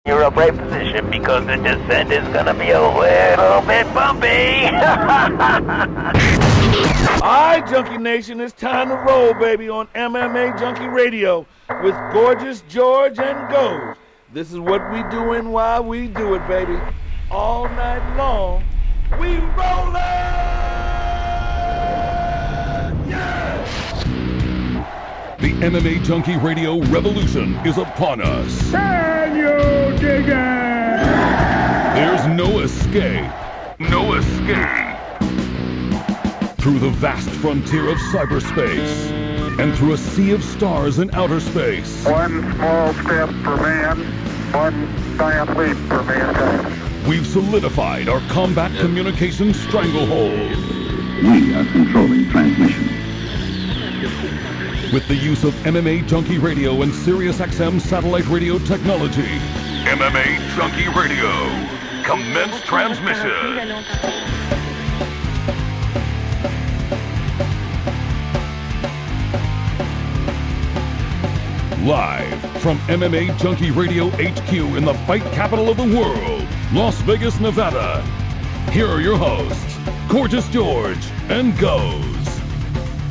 your upright position because the descent is gonna be a little bit bumpy. Alright, Junkie Nation, it's time to roll, baby, on MMA Junkie Radio with Gorgeous George and Goes. This is what we doing while we do it, baby. All night long, we rollin'! Yeah! The MMA Junkie Radio revolution is upon us. Can you dig it? There's no escape. No escape. Through the vast frontier of cyberspace and through a sea of stars in outer space. One small step for man, one giant leap for mankind. We've solidified our combat communications stranglehold. We are controlling transmission. With the use of MMA Junkie Radio and SiriusXM satellite radio technology. MMA Junkie Radio. Commence transmission. Live from MMA Junkie Radio HQ in the fight capital of the world, Las Vegas, Nevada. Here are your hosts, Gorgeous George and Goes.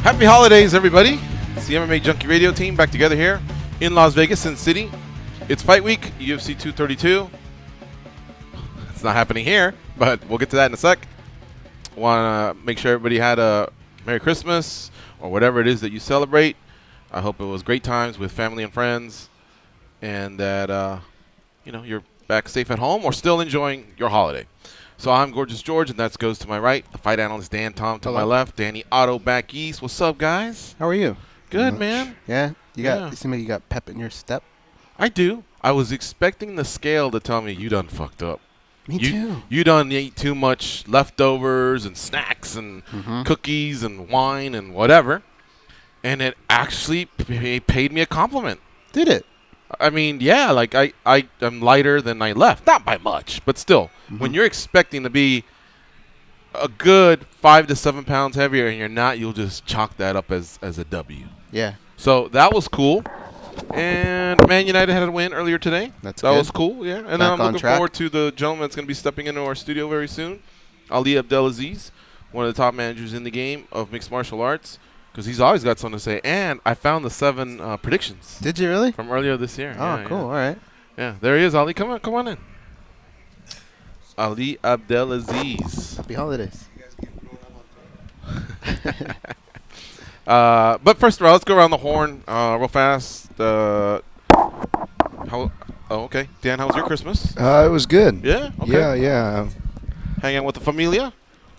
Happy holidays, everybody. It's the MMA Junkie Radio team back together here in Las Vegas, Sin City. It's Fight Week, UFC 232. It's not happening here, but we'll get to that in a sec. Want to make sure everybody had a Merry Christmas or whatever it is that you celebrate. I hope it was great times with family and friends, and that you're back safe at home or still enjoying your holiday. So I'm Gorgeous George, and that goes to my right. The fight analyst Dan Tom to my left. Danny Otto back east. What's up, guys? How are you? Good, man. Yeah, you seem like you got pep in your step. I do. I was expecting the scale to tell me you done fucked up. Me too. You done ate too much leftovers and snacks and cookies and wine and whatever. And it actually paid me a compliment. Did it? I mean, yeah, like I am lighter than I left. Not by much, but still. When you're expecting to be a good 5 to 7 pounds heavier and you're not, you'll just chalk that up as a W. Yeah. So that was cool. And Man United had a win earlier today. That was cool, yeah. And then I'm looking track. forward to the gentleman that's going to be stepping into our studio very soon, Ali Abdelaziz, one of the top managers in the game of mixed martial arts. Because he's always got something to say. And I found the 7 predictions. Did you really? From earlier this year. Oh, yeah, cool. Yeah. All right. Yeah, there he is, Ali. Come on in. Ali Abdelaziz. Happy holidays. But first of all, let's go around the horn real fast. Okay. Dan, how was your Christmas? It was good. Yeah? Okay. Yeah. Hang out with the familia?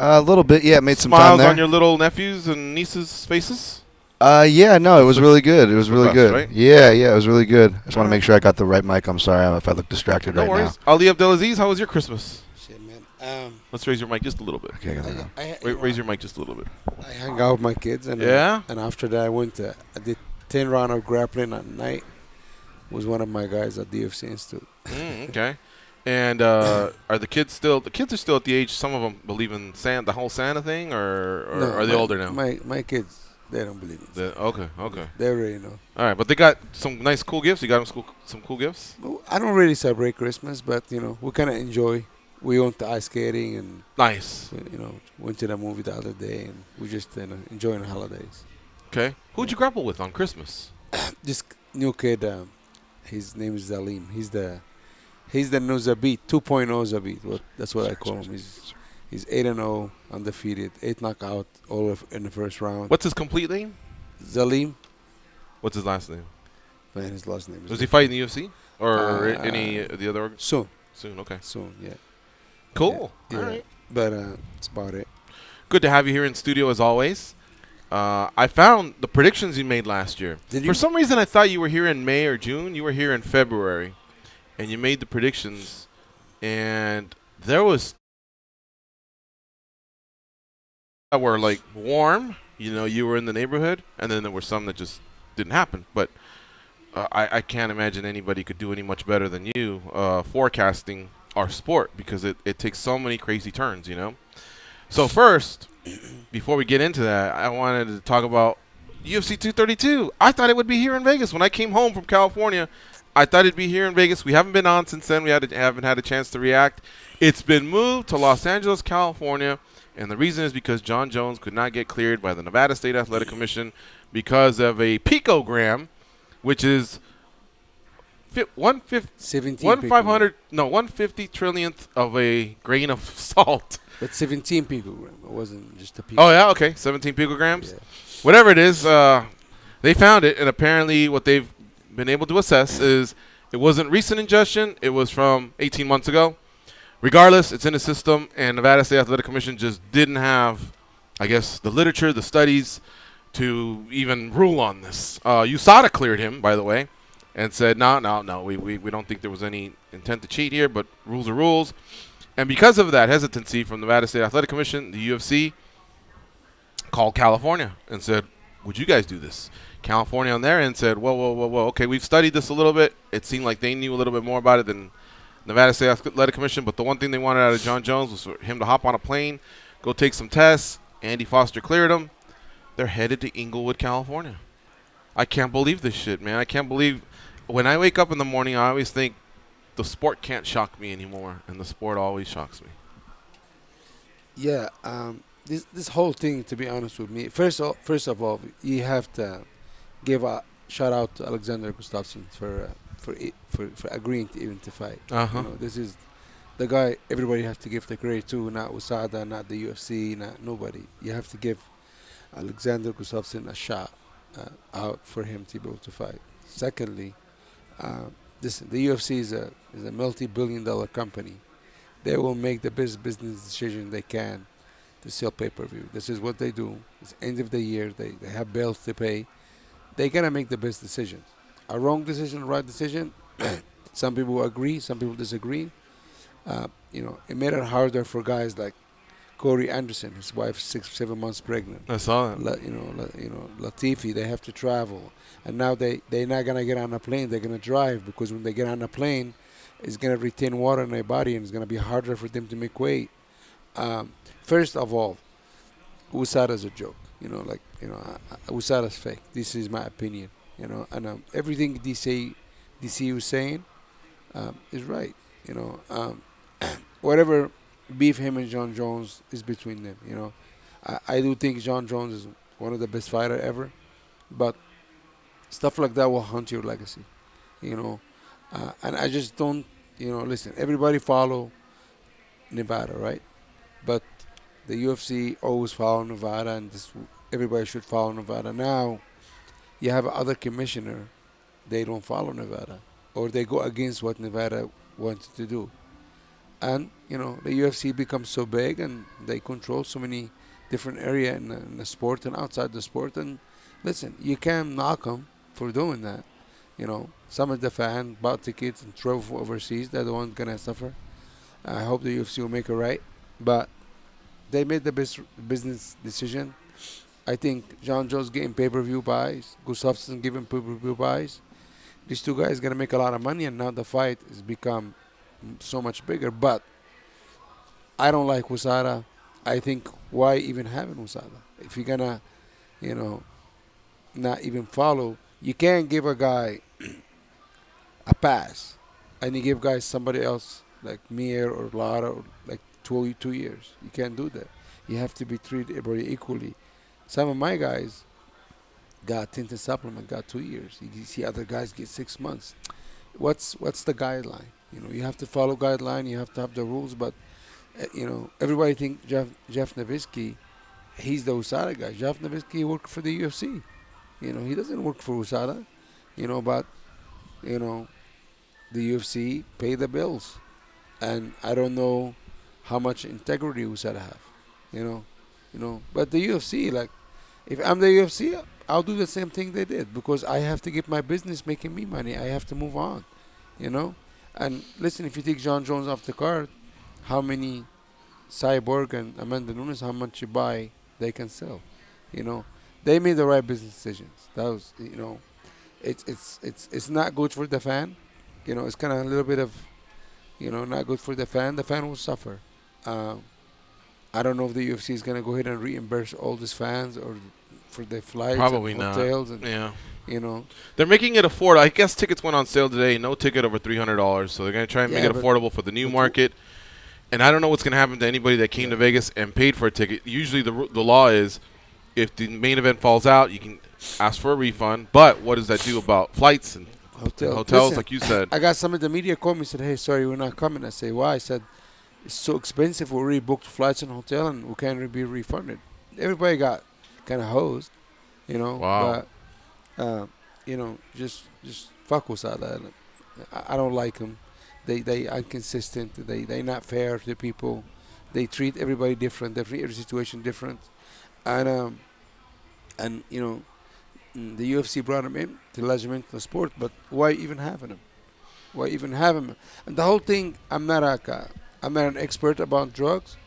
A little bit, yeah. Made some Smiles time there. on your little nephews and nieces' faces? Yeah, no, it was really good. It was really best, good. right? Yeah, it was really good. I just want to make sure I got the right mic. I'm sorry if I look distracted No right worries. now. Ali Abdelaziz, how was your Christmas? Shit, man. Let's raise your mic just a little bit. Okay, I gotta go. Raise your mic just a little bit. I hang out with my kids, and Yeah? and after that, I did 10 round of grappling at night. Was one of my guys at the UFC Institute. Okay. And are the kids still? The kids are still at the age. Some of them believe in the whole Santa thing, or No, are they older now? My kids, they don't believe it. Okay. They already know. All right, but they got some nice, cool gifts. You got them some cool gifts. Well, I don't really celebrate Christmas, but we kind of enjoy. We went to ice skating and Nice. went to the movie the other day, and we just enjoying the holidays. Okay. Who'd you grapple with on Christmas? This new kid, his name is Zalim. He's the new Zabit, 2.0 Zabit. That's what I call him. He's 8-0, undefeated, 8 knockout, all in the first round. What's his complete name? Zalim. What's his last name? Man, his last name is. Was he fighting the UFC or any of the other? Soon. Okay. Soon, yeah. Cool. Yeah. All right. But that's about it. Good to have you here in studio as always. I found the predictions you made last year. Did you? For some reason, I thought you were here in May or June. You were here in February, and you made the predictions, and there was that were like warm. You were in the neighborhood, and then there were some that just didn't happen. But I can't imagine anybody could do any much better than you forecasting our sport because it takes so many crazy turns, So first, before we get into that, I wanted to talk about UFC 232. I thought it would be here in Vegas. When I came home from California I thought it'd be here in Vegas. We haven't been on since then. We haven't had a chance to react. It's been moved to Los Angeles, California, and the reason is because John Jones could not get cleared by the Nevada State Athletic Commission because of a picogram, which is 150 trillionth of a grain of salt. But 17 picogram. It wasn't just a picogram. Oh, yeah? Okay. 17 picograms. Yeah. Whatever it is, they found it, and apparently what they've been able to assess is it wasn't recent ingestion. It was from 18 months ago. Regardless, it's in the system, and Nevada State Athletic Commission just didn't have, I guess, the literature, the studies to even rule on this. USADA cleared him, by the way, and said, no, we don't think there was any intent to cheat here, but rules are rules. And because of that hesitancy from the Nevada State Athletic Commission, the UFC called California and said, would you guys do this? California on their end said, whoa, okay, we've studied this a little bit. It seemed like they knew a little bit more about it than Nevada State Athletic Commission, but the one thing they wanted out of John Jones was for him to hop on a plane, go take some tests. Andy Foster cleared him. They're headed to Inglewood, California. I can't believe this shit, man. I can't believe. When I wake up in the morning, I always think the sport can't shock me anymore, and the sport always shocks me. Yeah, this whole thing, to be honest with me, first of all, you have to give a shout out to Alexander Gustafsson for agreeing to even to fight. Uh-huh. This is the guy everybody has to give the credit to, not USADA, not the UFC, not nobody. You have to give Alexander Gustafsson a shot out for him to be able to fight. Secondly, listen, the UFC is a multi-billion-dollar company. They will make the best business decision they can to sell pay-per-view. This is what they do. It's the end of the year. They have bills to pay. They gotta make the best decisions. A wrong decision, right decision. Some people agree, some people disagree. It made it harder for guys like Corey Anderson. His wife's 6-7 months pregnant. I saw that. Latifi. They have to travel, and now they're not gonna get on a plane. They're gonna drive, because when they get on a plane, it's gonna retain water in their body, and it's gonna be harder for them to make weight. First of all, USADA's a joke. USADA's fake. This is my opinion. And everything DC was saying is right. Whatever beef him and John Jones is between them. I do think John Jones is one of the best fighter ever, but stuff like that will haunt your legacy. And I just don't. Listen, everybody follow Nevada, right? But the UFC always follow Nevada, and everybody should follow Nevada. Now, you have other commissioner, they don't follow Nevada, or they go against what Nevada wanted to do. And, the UFC becomes so big, and they control so many different areas in the sport and outside the sport. And listen, you can't knock them for doing that. Some of the fans bought tickets and drove overseas. They're the ones going to suffer. I hope the UFC will make it right. But they made the best business decision. I think John Jones getting pay-per-view buys, Gustafsson giving pay-per-view buys. These two guys going to make a lot of money, and now the fight has become so much bigger. But I don't like USADA. I think, why even having USADA? If you're going to, not even follow, you can't give a guy a pass, and you give guys somebody else like Mir or Lara or like 2 years. You can't do that. You have to be treated everybody equally. Some of my guys got tinted supplement, got 2 years. You see other guys get 6 months. What's the guideline? You have to follow guideline. You have to have the rules. But everybody think Jeff Nowitzki, he's the USADA guy. Jeff Nowitzki worked for the UFC. He doesn't work for USADA. But the UFC pay the bills, and I don't know how much integrity USADA have. But the UFC, like, if I'm the UFC, I'll do the same thing they did, because I have to get my business making me money. I have to move on, And listen, if you take John Jones off the card, how many Cyborg and Amanda Nunes, how much you buy, they can sell. They made the right business decisions. That was, it's not good for the fan. It's kind of a little bit of, not good for the fan. The fan will suffer. I don't know if the UFC is going to go ahead and reimburse all these fans or for their flights Probably and hotels. Not. Yeah. You know. They're making it affordable. I guess tickets went on sale today. No ticket over $300. So they're going to try and make it affordable for the new market. And I don't know what's going to happen to anybody that came to Vegas and paid for a ticket. Usually the law is if the main event falls out, you can ask for a refund. But what does that do about flights and hotels, Listen, like you said? I got some of the media called me and said, hey, sorry, we're not coming. I say, why? I said, it's so expensive. We already booked flights and hotel, and we can't be refunded. Everybody got kind of hosed, you know. Wow. But, you know, just fuck Usada. I don't like them. They inconsistent. They not fair to people. They treat everybody different. They treat every situation different. And you know, the UFC brought him in to legitimate the sport, but why even having him? Why even have him? And the whole thing, I'm not an expert about drugs,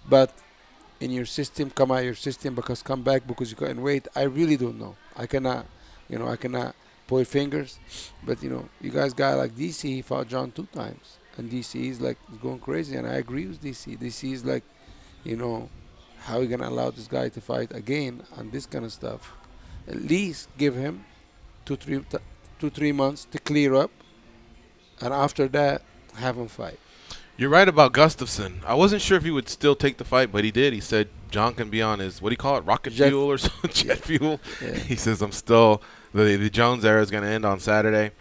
but in your system, come out of your system because come back because you couldn't wait. I really don't know. I cannot point fingers, but you know, you guys got like DC. He fought John 2 times, and DC is like going crazy, and I agree with DC. DC is like, you know, how are you gonna allow this guy to fight again on this kind of stuff? At least give him 2-3 months to clear up, and after that, have him fight. You're right about Gustafsson. I wasn't sure if he would still take the fight, but he did. He said John can be on his, what do you call it, rocket fuel or something? Jet fuel. Yeah. He says, I'm still, the Jones era is going to end on Saturday.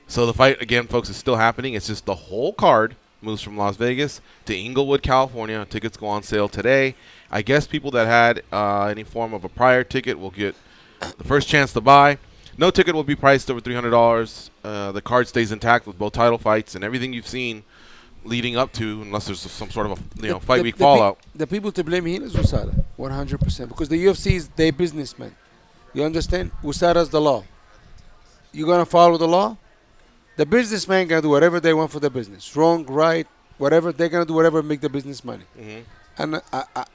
So the fight, again, folks, is still happening. It's just the whole card moves from Las Vegas to Inglewood, California. Tickets go on sale today. I guess people that had any form of a prior ticket will get the first chance to buy. No ticket will be priced over $300. The card stays intact with both title fights and everything you've seen leading up to, unless there's some sort of a fight week fallout. The people to blame here is USADA, 100%, because the UFC is their businessmen. You understand? USADA's the law. You gonna follow the law? The businessmen gonna do whatever they want for the business, wrong, right, whatever. They're gonna do whatever to make the business money. Mm-hmm. And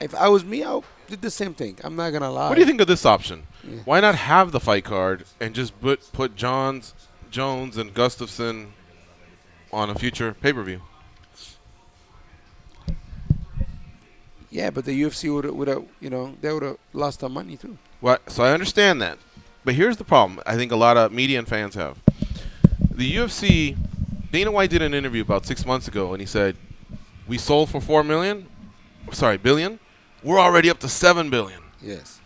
if I was me, I did the same thing. I'm not gonna lie. What do you think of this option? Yeah. Why not have the fight card and just put Jones and Gustafsson on a future pay-per-view? Yeah, but the UFC would have, you know, they would have lost their money too. Well, so I understand that, but here's the problem. I think a lot of media and fans have. The UFC, Dana White did an interview about 6 months ago, and he said, "We sold for billion. We're already up to $7 billion." Yes.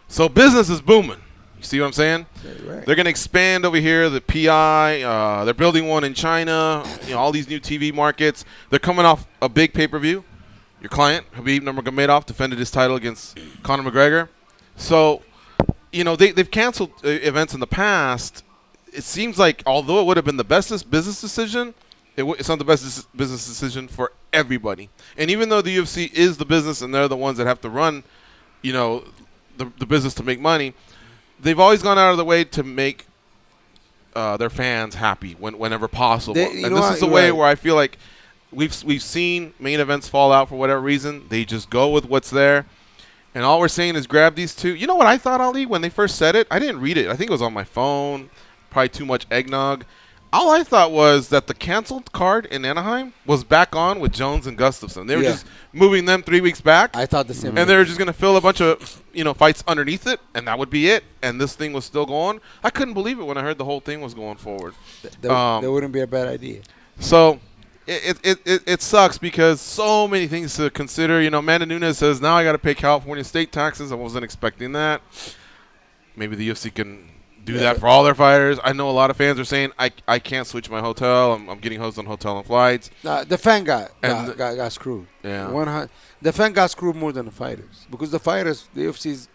So business is booming. You see what I'm saying? Yeah, right. They're going to expand over here. The PI, they're building one in China. You know, all these new TV markets. They're coming off a big pay-per-view. Your client, Khabib Nurmagomedov, defended his title against Conor McGregor. So, you know, they've canceled events in the past. It seems like, although it would have been the best business decision, it's not the best business decision for everybody. And even though the UFC is the business and they're the ones that have to run, you know, the business to make money, they've always gone out of the way to make their fans happy whenever possible. And this is a way where I feel like We've seen main events fall out for whatever reason. They just go with what's there. And all we're saying is grab these two. You know what I thought, Ali, when they first said it? I didn't read it. I think it was on my phone. Probably too much eggnog. All I thought was that the canceled card in Anaheim was back on with Jones and Gustafsson. They were just moving them 3 weeks back. I thought the same. And they were just going to fill a bunch of, you know, fights underneath it, and that would be it. And this thing was still going. I couldn't believe it when I heard the whole thing was going forward. That wouldn't be a bad idea. So It sucks because so many things to consider. You know, Amanda Nunes says, now I got to pay California state taxes. I wasn't expecting that. Maybe the UFC can do that for all their fighters. I know a lot of fans are saying, I can't switch my hotel. I'm getting hosted on hotel and flights. The fan got screwed. Yeah. The fan got screwed more than the fighters. Because the fighters, the UFC's,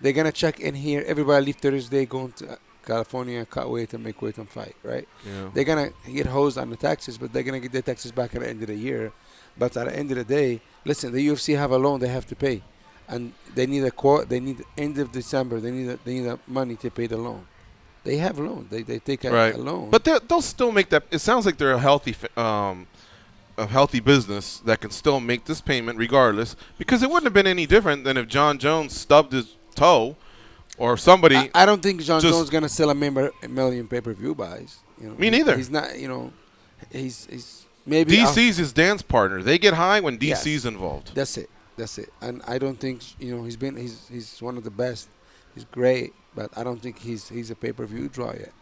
they're going to check in here. Everybody leave Thursday going to California, cut weight and make weight and fight, right? Yeah. They're going to get hosed on the taxes, but they're going to get their taxes back at the end of the year. But at the end of the day, listen, the UFC have a loan they have to pay. And they need they need end of December, they need money to pay the loan. They have a loan. They take a loan. But they'll still make that. It sounds like they're a healthy business that can still make this payment regardless, because it wouldn't have been any different than if John Jones stubbed his toe or somebody. I don't think John Jones is going to sell a million pay-per-view buys. You know, me neither. He's not, you know, he's maybe. DC's his dance partner. They get high when DC's involved. That's it. And I don't think, you know, he's one of the best He's great, but I don't think he's a pay-per-view draw yet.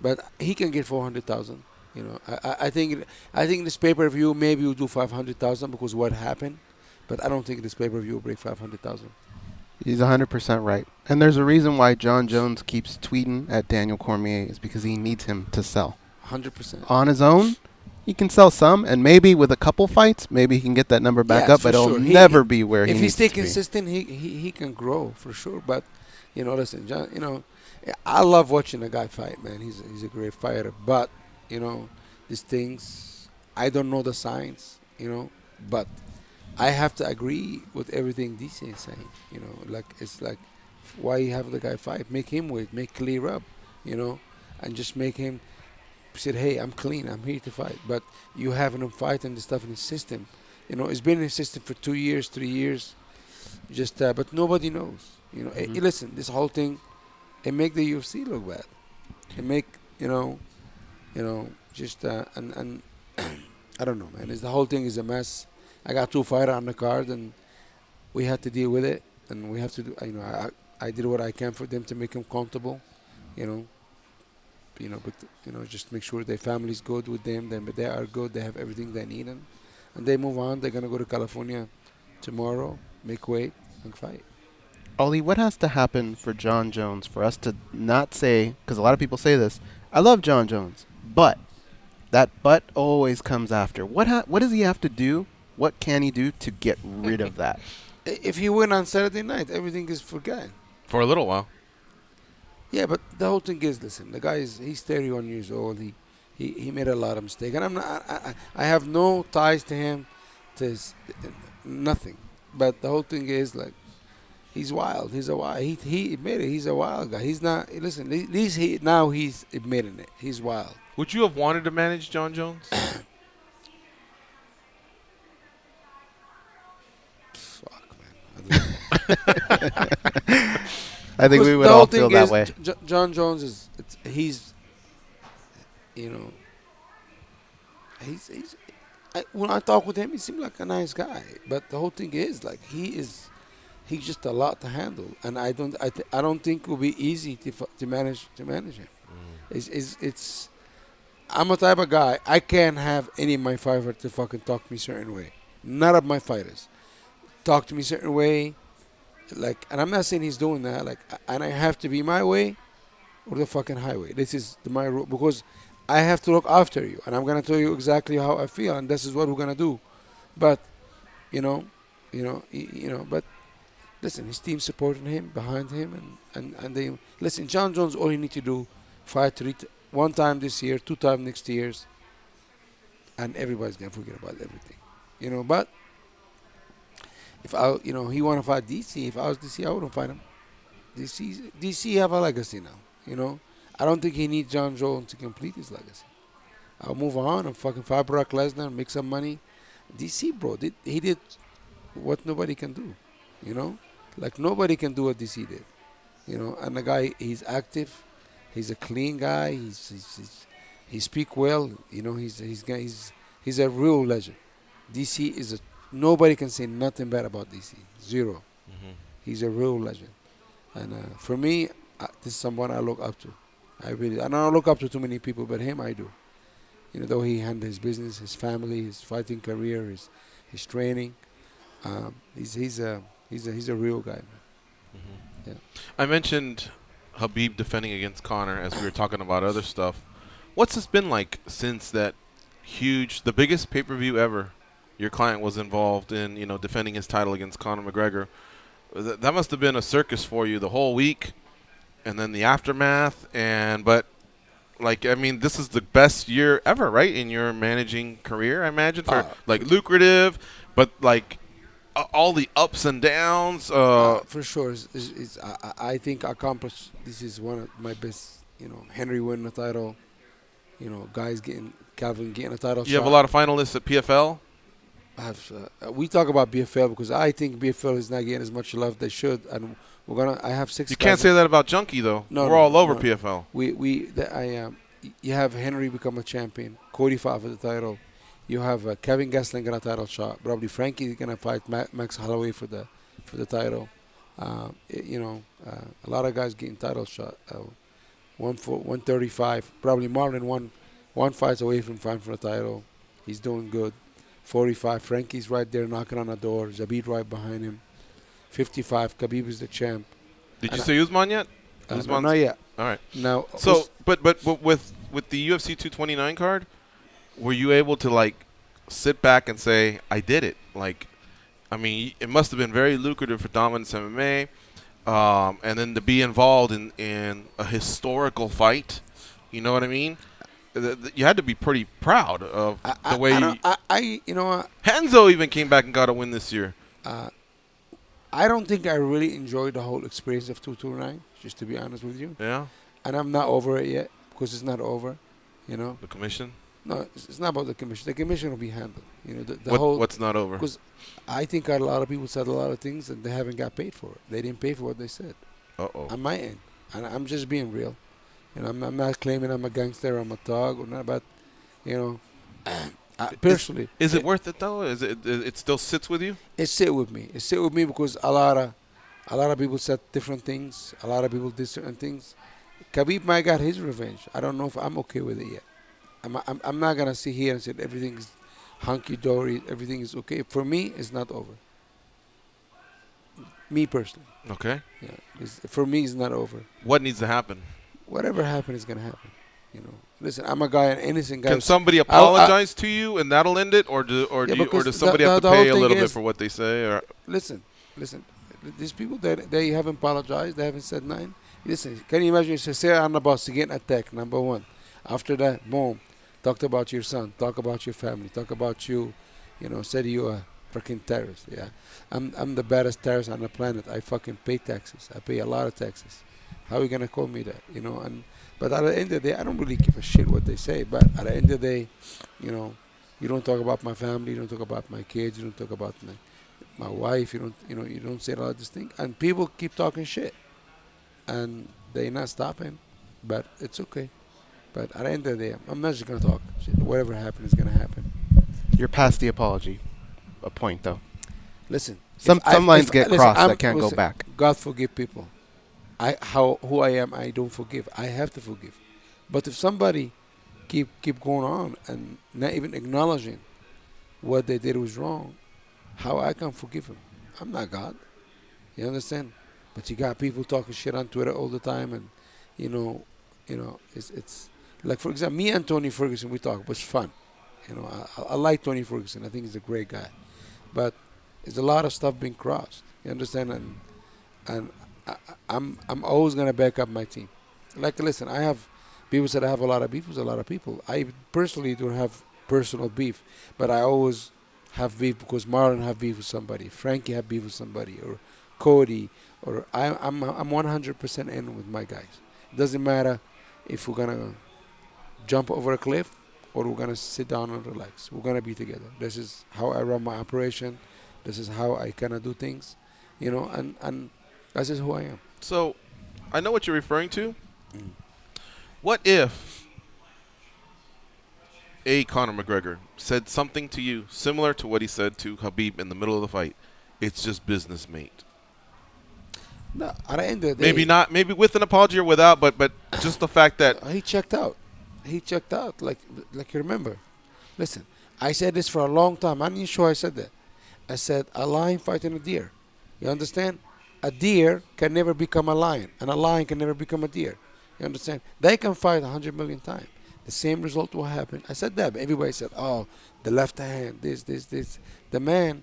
But he can get 400,000. You know, I think this pay-per-view maybe will do 500,000 because what happened. But I don't think this pay-per-view will break 500,000. He's 100% right. And there's a reason why John Jones keeps tweeting at Daniel Cormier is because he needs him to sell. 100%. On his own, he can sell some, and maybe with a couple fights, maybe he can get that number back up, but it'll never be where he needs to be. If he stays consistent, he can grow for sure. But, you know, listen, John, you know, I love watching a guy fight, man. He's a great fighter. But, you know, these things, I don't know the signs, you know, but I have to agree with everything DC is saying. You know, like it's like, why you have the guy fight? Make him wait, make clear up, you know, and just make him say, hey, I'm clean, I'm here to fight. But you having him fight and the stuff in his system, you know, it's been in his system for 2 years, 3 years, just but nobody knows. You know, listen, this whole thing, it make the UFC look bad. It make just and I don't know, man. The whole thing is a mess. I got 2 fighters on the card, and we had to deal with it, and we have to do. You know, I did what I can for them to make them comfortable, you know, but you know, just make sure their family's good with them. Then, but they are good. They have everything they need, and they move on. They're gonna go to California tomorrow, make weight, and fight. Ollie, what has to happen for John Jones for us to not say, because a lot of people say this, I love John Jones, but that but always comes after. What does he have to do? What can he do to get rid of that? If he win on Saturday night, everything is forgotten. For a little while. Yeah, but the whole thing is, listen, the guy he's 31 years old. He made a lot of mistakes, and I'm not. I have no ties to him, nothing. But the whole thing is like, he's wild. He's a wild. He admitted he's a wild guy. He's not. Listen, at least now he's admitting it. He's wild. Would you have wanted to manage John Jones? I think we would all feel that way. John Jones he's you know, when I talk with him, he seems like a nice guy. But the whole thing is like he's just a lot to handle, and I don't think it will be easy to manage him. It's I'm a type of guy, I can't have any of my fighters to fucking talk to me a certain way. None of my fighters talk to me a certain way. Like, and I'm not saying he's doing that. Like, and I have to be my way or the fucking highway. This is my rule, because I have to look after you, and I'm gonna tell you exactly how I feel, and this is what we're gonna do. But, you know. But listen, his team supporting him, behind him, and they listen. John Jones, all he need to do, fight one time this year, 2 times next year, and everybody's gonna forget about everything. You know, but. If he want to fight DC. If I was DC, I wouldn't fight him. DC have a legacy now. You know, I don't think he needs John Jones to complete his legacy. I'll move on and fucking fight Brock Lesnar, make some money. DC, bro, he did what nobody can do. You know, like nobody can do what DC did. You know, and the guy, he's active, he's a clean guy. He speak well. You know, he's a real legend. DC is nobody can say nothing bad about DC. Zero. Mm-hmm. He's a real legend. And for me, this is someone I look up to. I don't look up to too many people, but him I do. You know, though he handled his business, his family, his fighting career, his training. He's a real guy, man. Mm-hmm. Yeah. I mentioned Khabib defending against Conor as we were talking about other stuff. What's this been like since the biggest pay-per-view ever? Your client was involved in, defending his title against Conor McGregor. That must have been a circus for you the whole week, and then the aftermath. But this is the best year ever, right, in your managing career, I imagine, for lucrative, but all the ups and downs. For sure, I think I accomplished. This is one of my best. Henry winning the title. Calvin getting a title. You have a lot of finalists at PFL. We talk about BFL because I think BFL is not getting as much love they should, and I have 6. You can't say that about Junkie though. No, we're all over PFL. You have Henry become a champion. Cody fought for the title. You have Kevin Gastelum got a title shot. Probably Frankie is gonna fight Max Holloway for the title. A lot of guys getting title shot. 135, probably Marlon one fight away from fighting for the title. He's doing good. 45, Frankie's right there knocking on the door. Zabit right behind him. 55, Khabib is the champ. Did you say Usman yet? No, not yet. All right. Now, So, but with the UFC 229 card, were you able to like sit back and say, I did it? Like, I mean, it must have been very lucrative for Dominance MMA, and then to be involved in a historical fight. You know what I mean? You had to be pretty proud of the way Henzo even came back and got a win this year. I don't think I really enjoyed the whole experience of 229, just to be honest with you. Yeah. And I'm not over it yet because it's not over, you know. The commission? No, it's not about the commission. The commission will be handled. You know, the whole. What's not over? Because I think a lot of people said a lot of things and they haven't got paid for it. They didn't pay for what they said. Uh-oh. On my end, and I'm just being real. You know, I'm not claiming I'm a gangster, I'm a thug, or not. But you know, personally, is it worth it though? Is it still sits with you? It sit with me. It sit with me because a lot of people said different things. A lot of people did certain things. Khabib might got his revenge. I don't know if I'm okay with it yet. I'm not gonna sit here and say everything is hunky dory, everything is okay. For me, it's not over. Me personally. Okay. Yeah. For me, it's not over. What needs to happen? Whatever happens is gonna happen. You know. Listen, I'm a guy, an innocent guy. Can somebody apologize to you and that'll end it, or does somebody have to pay a little bit for what they say? Or listen. These people they haven't apologized, they haven't said nothing. Listen, can you imagine? You say on the bus, getting attacked. Number one. After that, boom, talked about your son, talk about your family, talk about you. You know, said you a freaking terrorist. Yeah, I'm the baddest terrorist on the planet. I fucking pay taxes. I pay a lot of taxes. How are you gonna call me that? You know, but at the end of the day, I don't really give a shit what they say. But at the end of the day, you know, you don't talk about my family, you don't talk about my kids, you don't talk about my wife. You don't say a lot of this thing, and people keep talking shit, and they're not stopping. But it's okay. But at the end of the day, I'm not just gonna talk shit. Whatever happens is gonna happen. You're past the apology point, though. Listen, some lines get crossed that can't go back. God forgive people. Who I am, I don't forgive. I have to forgive. But if somebody keep going on and not even acknowledging what they did was wrong, how I can forgive him? I'm not God. You understand? But you got people talking shit on Twitter all the time, and you know, it's like, for example, me and Tony Ferguson, we talk. It was fun. You know, I like Tony Ferguson. I think he's a great guy. But there's a lot of stuff being crossed. You understand? And I'm always gonna back up my team. Like, listen, I have people said I have a lot of beef with a lot of people. I personally don't have personal beef, but I always have beef because Marlon have beef with somebody, Frankie have beef with somebody, or Cody, or I'm 100% in with my guys. It doesn't matter if we're gonna jump over a cliff or we're gonna sit down and relax. We're gonna be together. This is how I run my operation. This is how I kind of do things, you know, and that's just who I am. So, I know what you're referring to. What if Conor McGregor said something to you similar to what he said to Khabib in the middle of the fight? It's just business, mate. No, at the end of the day, maybe with an apology or without, but just the fact that he checked out. He checked out. Like you remember. Listen, I said this for a long time. I'm not sure I said that. I said a lion fighting a deer. You understand? A deer can never become a lion, and a lion can never become a deer. You understand? They can fight 100 million times. The same result will happen. I said that, but everybody said, "Oh, the left hand, this." The man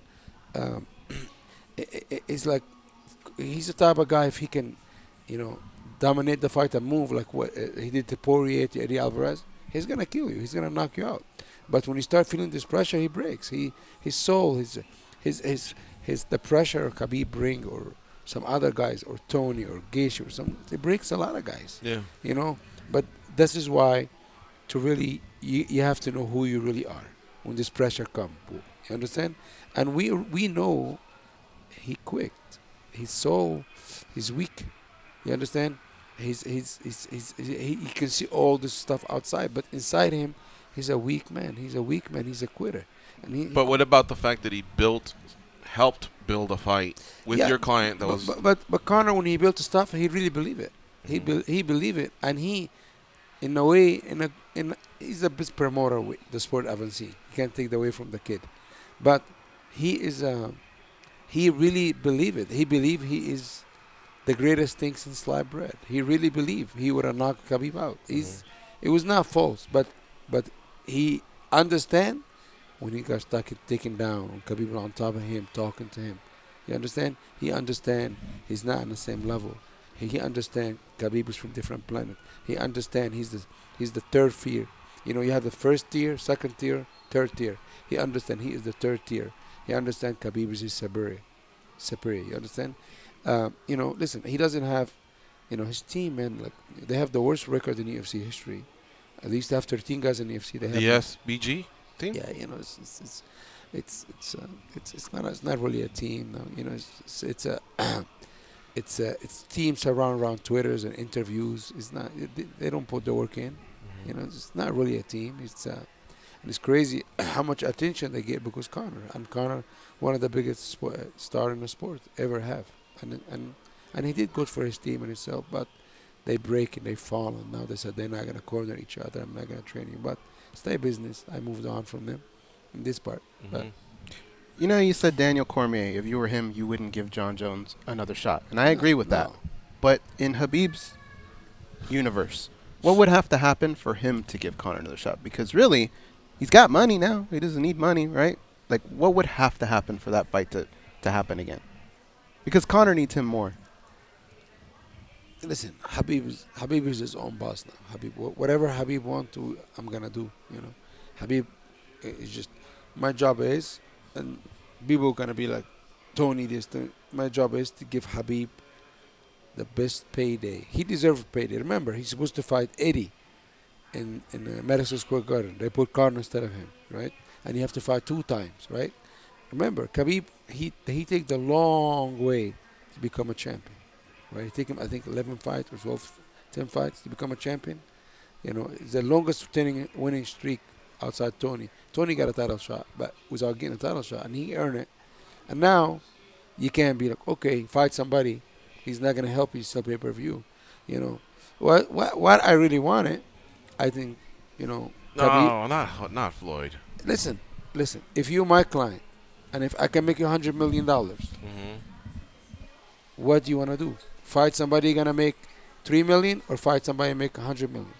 is like, he's the type of guy, if he can, you know, dominate the fight and move like what he did to Poirier, to Eddie Alvarez, he's gonna kill you. He's gonna knock you out. But when he starts feeling this pressure, he breaks. His soul, the pressure Khabib bring, or some other guys, or Tony, or Gaethje, or some, it breaks a lot of guys. Yeah. You know. But this is why, to really, you have to know who you really are when this pressure comes. You understand? And we know he quaked. His soul, he's weak. You understand? He can see all this stuff outside, but inside him, he's a weak man. He's a quitter. But what about the fact that he built helped build a fight with your client that was. But Conor, when he built the stuff, he really believed it. He believed it, and he, in a way, he's the best promoter with the sport I've seen. You can't take that away from the kid, but he is he really believed it. He believed he is the greatest thing since sliced bread. He really believed he would have knocked Khabib out. It was not false, but he understand when he got stuck taken down, when Khabib on top of him, talking to him. You understand? He understand he's not on the same level. He understand Khabib is from different planet. He understand he's the third tier. You know, you have the first tier, second tier, third tier. He understand he is the third tier. He understand Khabib is his superior. You understand? You know, listen, he doesn't have, you know, his team, man, like, they have the worst record in UFC history. At least they have 13 guys in the UFC. They have The SBG team? Yeah, you know, it's not really a team. No. You know, it's teams around Twitters and interviews. It's not. They don't put the work in. You know, it's not really a team. And it's crazy how much attention they get because Conor, one of the biggest star in the sport ever have, and he did good for his team and himself, but they break and they fall, and now they said they're not gonna corner each other. I'm not gonna train you, but stay business. I moved on from them in this part. But you know, you said Daniel Cormier. If you were him, you wouldn't give John Jones another shot, and I agree with that. But in Khabib's universe, what would have to happen for him to give Conor another shot? Because really, he's got money now. He doesn't need money, right? Like, what would have to happen for that fight to happen again? Because Conor needs him more. Listen, Khabib is his own boss now. Whatever Khabib wants to, I'm gonna do. You know, Khabib is just my job is, and people are gonna be like, Tony, this. My job is to give Khabib the best payday. He deserves payday. Remember, he's supposed to fight Eddie in Madison Square Garden. They put Conor instead of him, right? And you have to fight 2 times, right? Remember, Khabib, he take the long way to become a champion, right? He take him, I think, 11 fights or 12, 10 fights to become a champion. You know, it's the longest winning streak outside Tony. Tony got a title shot, but without getting a title shot, and he earned it. And now, you can't be like, okay, fight somebody. He's not gonna help you sell pay-per-view. You know, what I really wanted, I think, you know. No, not Floyd. Listen. If you're my client, and if I can make you $100 million, what do you want to do? Fight somebody gonna make $3 million, or fight somebody make $100 million?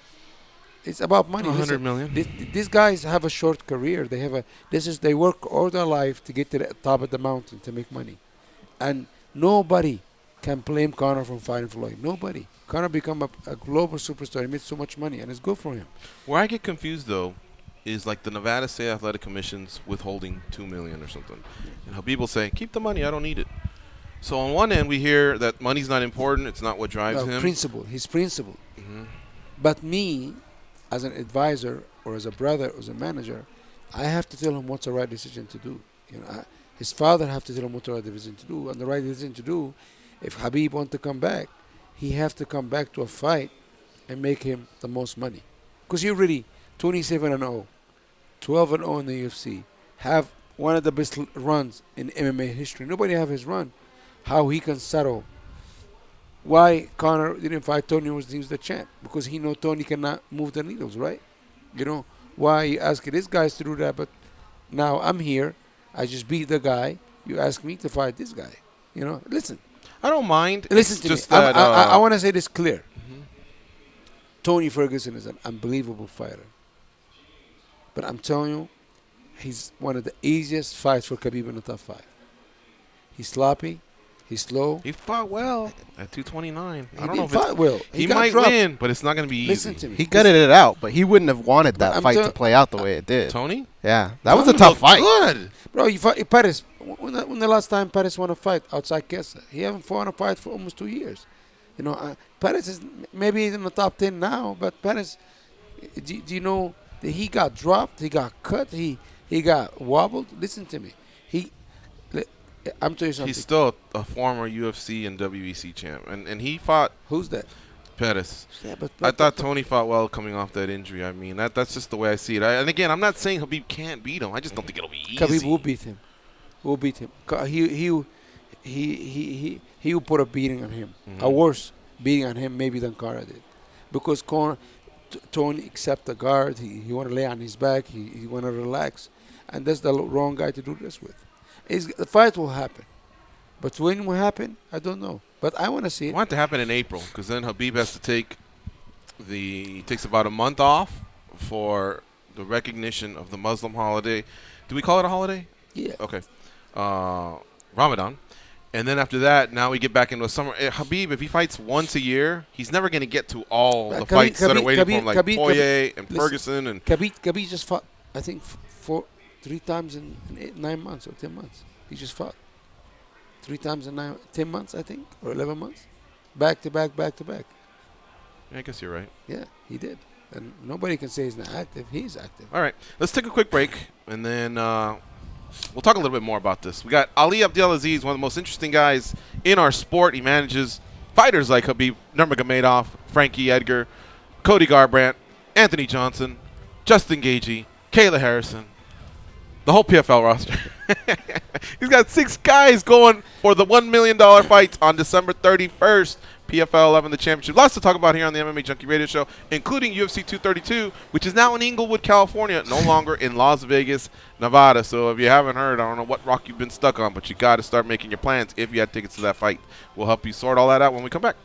It's about money. $100 million. These guys have a short career. They work all their life to get to the top of the mountain to make money, and nobody can blame Conor from fighting Floyd. Nobody. Conor become a global superstar. He made so much money, and it's good for him. Where I get confused though is like the Nevada State Athletic Commission's withholding $2 million or something, and Khabib will say, "Keep the money. I don't need it." So on one end, we hear that money's not important. It's not what drives him. His principle. But me, as an advisor or as a brother or as a manager, I have to tell him what's the right decision to do. You know, his father have to tell him what's the right decision to do, and the right decision to do. If Khabib wants to come back, he has to come back to a fight and make him the most money. Because you're already 27-0, 12-0 in the UFC, have one of the best runs in MMA history. Nobody have his run. How he can settle. Why Conor didn't fight Tony when he was the champ? Because he know Tony cannot move the needles, right? You know, why you ask these guys to do that, but now I'm here. I just beat the guy. You ask me to fight this guy. You know, listen. I don't mind. Listen to just me. that I want to say this clear. Tony Ferguson is an unbelievable fighter. But I'm telling you, he's one of the easiest fights for Khabib in the top 5. He's sloppy. He's slow. He fought well at 229. I don't know if fought well. He might win, but it's not going to be easy. Listen to me. He gutted it out, but he wouldn't have wanted that fight to play out the way it did. Tony? Yeah, that was a tough fight. Good. Bro, you fought Pettis. When the last time Pettis won a fight outside Chiesa? He haven't fought a fight for almost 2 years. You know, Pettis is maybe in the top 10 now, but Pettis, do you know that he got dropped, he got cut, he got wobbled? Listen to me. I'm telling you something. He's still a former UFC and WEC champ, and he fought. Who's that? Pettis. Yeah, I thought Tony fought well coming off that injury. I mean, that's just the way I see it. And again, I'm not saying Khabib can't beat him. I just don't think it'll be easy. Khabib will beat him. We'll beat him. He will put a beating on him. A worse beating on him maybe than Cara did, because Tony accept the guard. He want to lay on his back. He want to relax, and that's the wrong guy to do this with. The fight will happen, but when it will happen, I don't know. But I want to see I it. want it to happen in April, because then Habib has to takes about a month off for the recognition of the Muslim holiday. Do we call it a holiday? Yeah. Okay. Ramadan. And then after that, now we get back into a summer. Habib, if he fights once a year, he's never going to get to all the fights that are waiting for him, like Poirier and Ferguson. And Khabib just fought, I think, 3 times in 9 months or 10 months. He just fought 3 times in 10 months, I think, or 11 months. Back to back, back to back. I guess you're right. Yeah, he did. And nobody can say he's not active. He's active. All right. Let's take a quick break, and then we'll talk a little bit more about this. We got Ali Abdelaziz, one of the most interesting guys in our sport. He manages fighters like Habib Nurmagomedov, Frankie Edgar, Cody Garbrandt, Anthony Johnson, Justin Gaethje, Kayla Harrison, the whole PFL roster. He's got 6 guys going for the $1 million fight on December 31st. PFL 11, the championship. Lots to talk about here on the MMA Junkie Radio Show, including UFC 232, which is now in Inglewood, California, no longer in Las Vegas, Nevada. So if you haven't heard, I don't know what rock you've been stuck on, but you got to start making your plans if you had tickets to that fight. We'll help you sort all that out when we come back.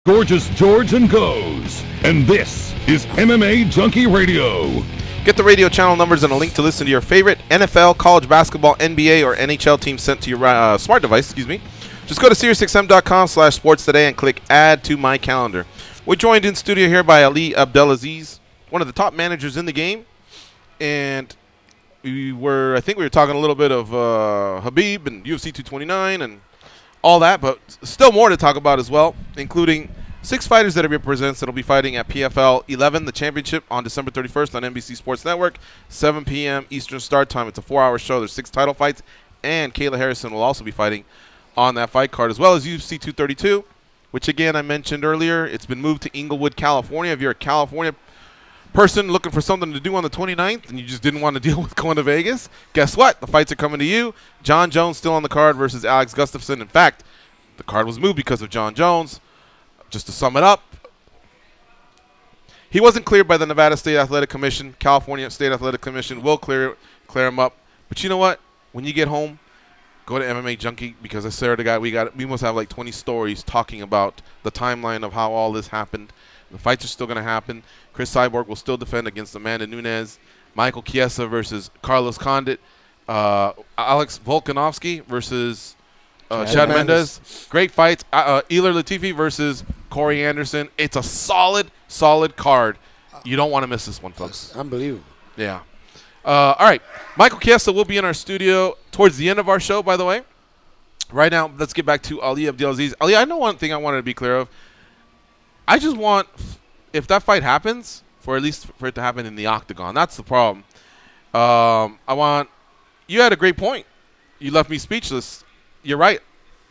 Gorgeous George and Goes. And this is MMA Junkie Radio. Get the radio channel numbers and a link to listen to your favorite NFL, college basketball, NBA, or NHL team sent to your smart device. Just go to SiriusXM.com/sports today and click Add to My Calendar. We're joined in studio here by Ali Abdelaziz, one of the top managers in the game, and I think we were talking a little bit of Khabib and UFC 229 and all that, but still more to talk about as well, including 6 fighters that he represents that will be fighting at PFL 11, the championship, on December 31st on NBC Sports Network, 7 p.m. Eastern start time. It's a 4-hour show. There's 6 title fights, and Kayla Harrison will also be fighting on that fight card, as well as UFC 232, which, again, I mentioned earlier. It's been moved to Inglewood, California. If you're a California person looking for something to do on the 29th and you just didn't want to deal with going to Vegas, guess what? The fights are coming to you. John Jones still on the card versus Alex Gustafsson. In fact, the card was moved because of John Jones. Just to sum it up, he wasn't cleared by the Nevada State Athletic Commission. California State Athletic Commission will clear him up. But you know what? When you get home, go to MMA Junkie, because I swear to God, we must have like 20 stories talking about the timeline of how all this happened. The fights are still going to happen. Chris Cyborg will still defend against Amanda Nunes. Michael Chiesa versus Carlos Condit. Alex Volkanovski versus Chad Mendes. Great fights. Ilir Latifi versus Corey Anderson. It's a solid card. You don't want to miss this one, folks. That's unbelievable. Yeah. All right. Michael Chiesa will be in our studio towards the end of our show, by the way. Right now, let's get back to Ali Abdelaziz. Ali, I know one thing I wanted to be clear of. I just want, if that fight happens, for it to happen in the octagon. That's the problem. You had a great point. You left me speechless. You're right.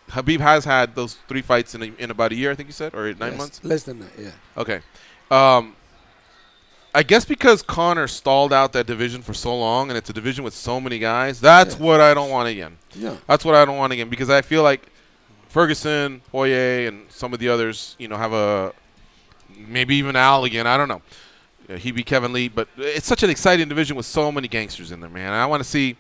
Khabib has had those 3 fights in about a year, I think you said, or 9 months? Less than that, yeah. Okay. I guess because Conor stalled out that division for so long, and it's a division with so many guys, that's what I don't want again. Yeah. That's what I don't want again, because I feel like Ferguson, Poirier, and some of the others, have maybe even Al again. I don't know. He beat Kevin Lee, but it's such an exciting division with so many gangsters in there, man. And I want to see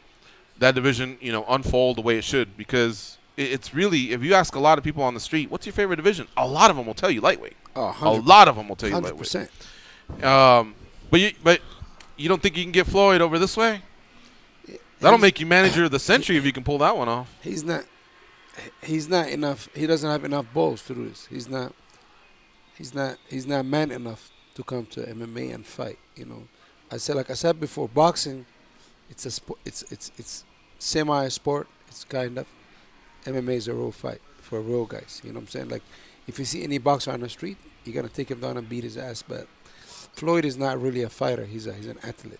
that division, unfold the way it should, because it's really, if you ask a lot of people on the street, what's your favorite division? A lot of them will tell you lightweight. Oh, a lot of them will tell you 100%. lightweight. But you don't think you can get Floyd over this way? That'll make you manager of the century if you can pull that one off. He's not enough. He doesn't have enough balls to do this. He's not man enough to come to MMA and fight. Like I said before, boxing, it's a sport. It's semi-sport. It's kind of. MMA is a real fight for real guys. You know what I'm saying? Like, if you see any boxer on the street, you're gonna take him down and beat his ass. But Floyd is not really a fighter. He's an athlete.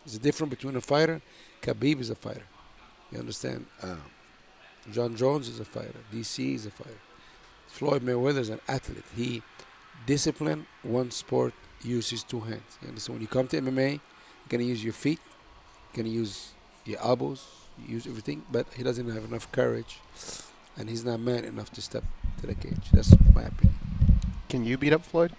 There's a difference between a fighter. Khabib is a fighter. You understand? John Jones is a fighter. DC is a fighter. Floyd Mayweather is an athlete. He discipline one sport, uses 2 hands. You understand? When you come to MMA, you're gonna use your feet, you're gonna use your elbows, use everything. But he doesn't have enough courage, and he's not man enough to step to the cage. That's my opinion. Can you beat up Floyd?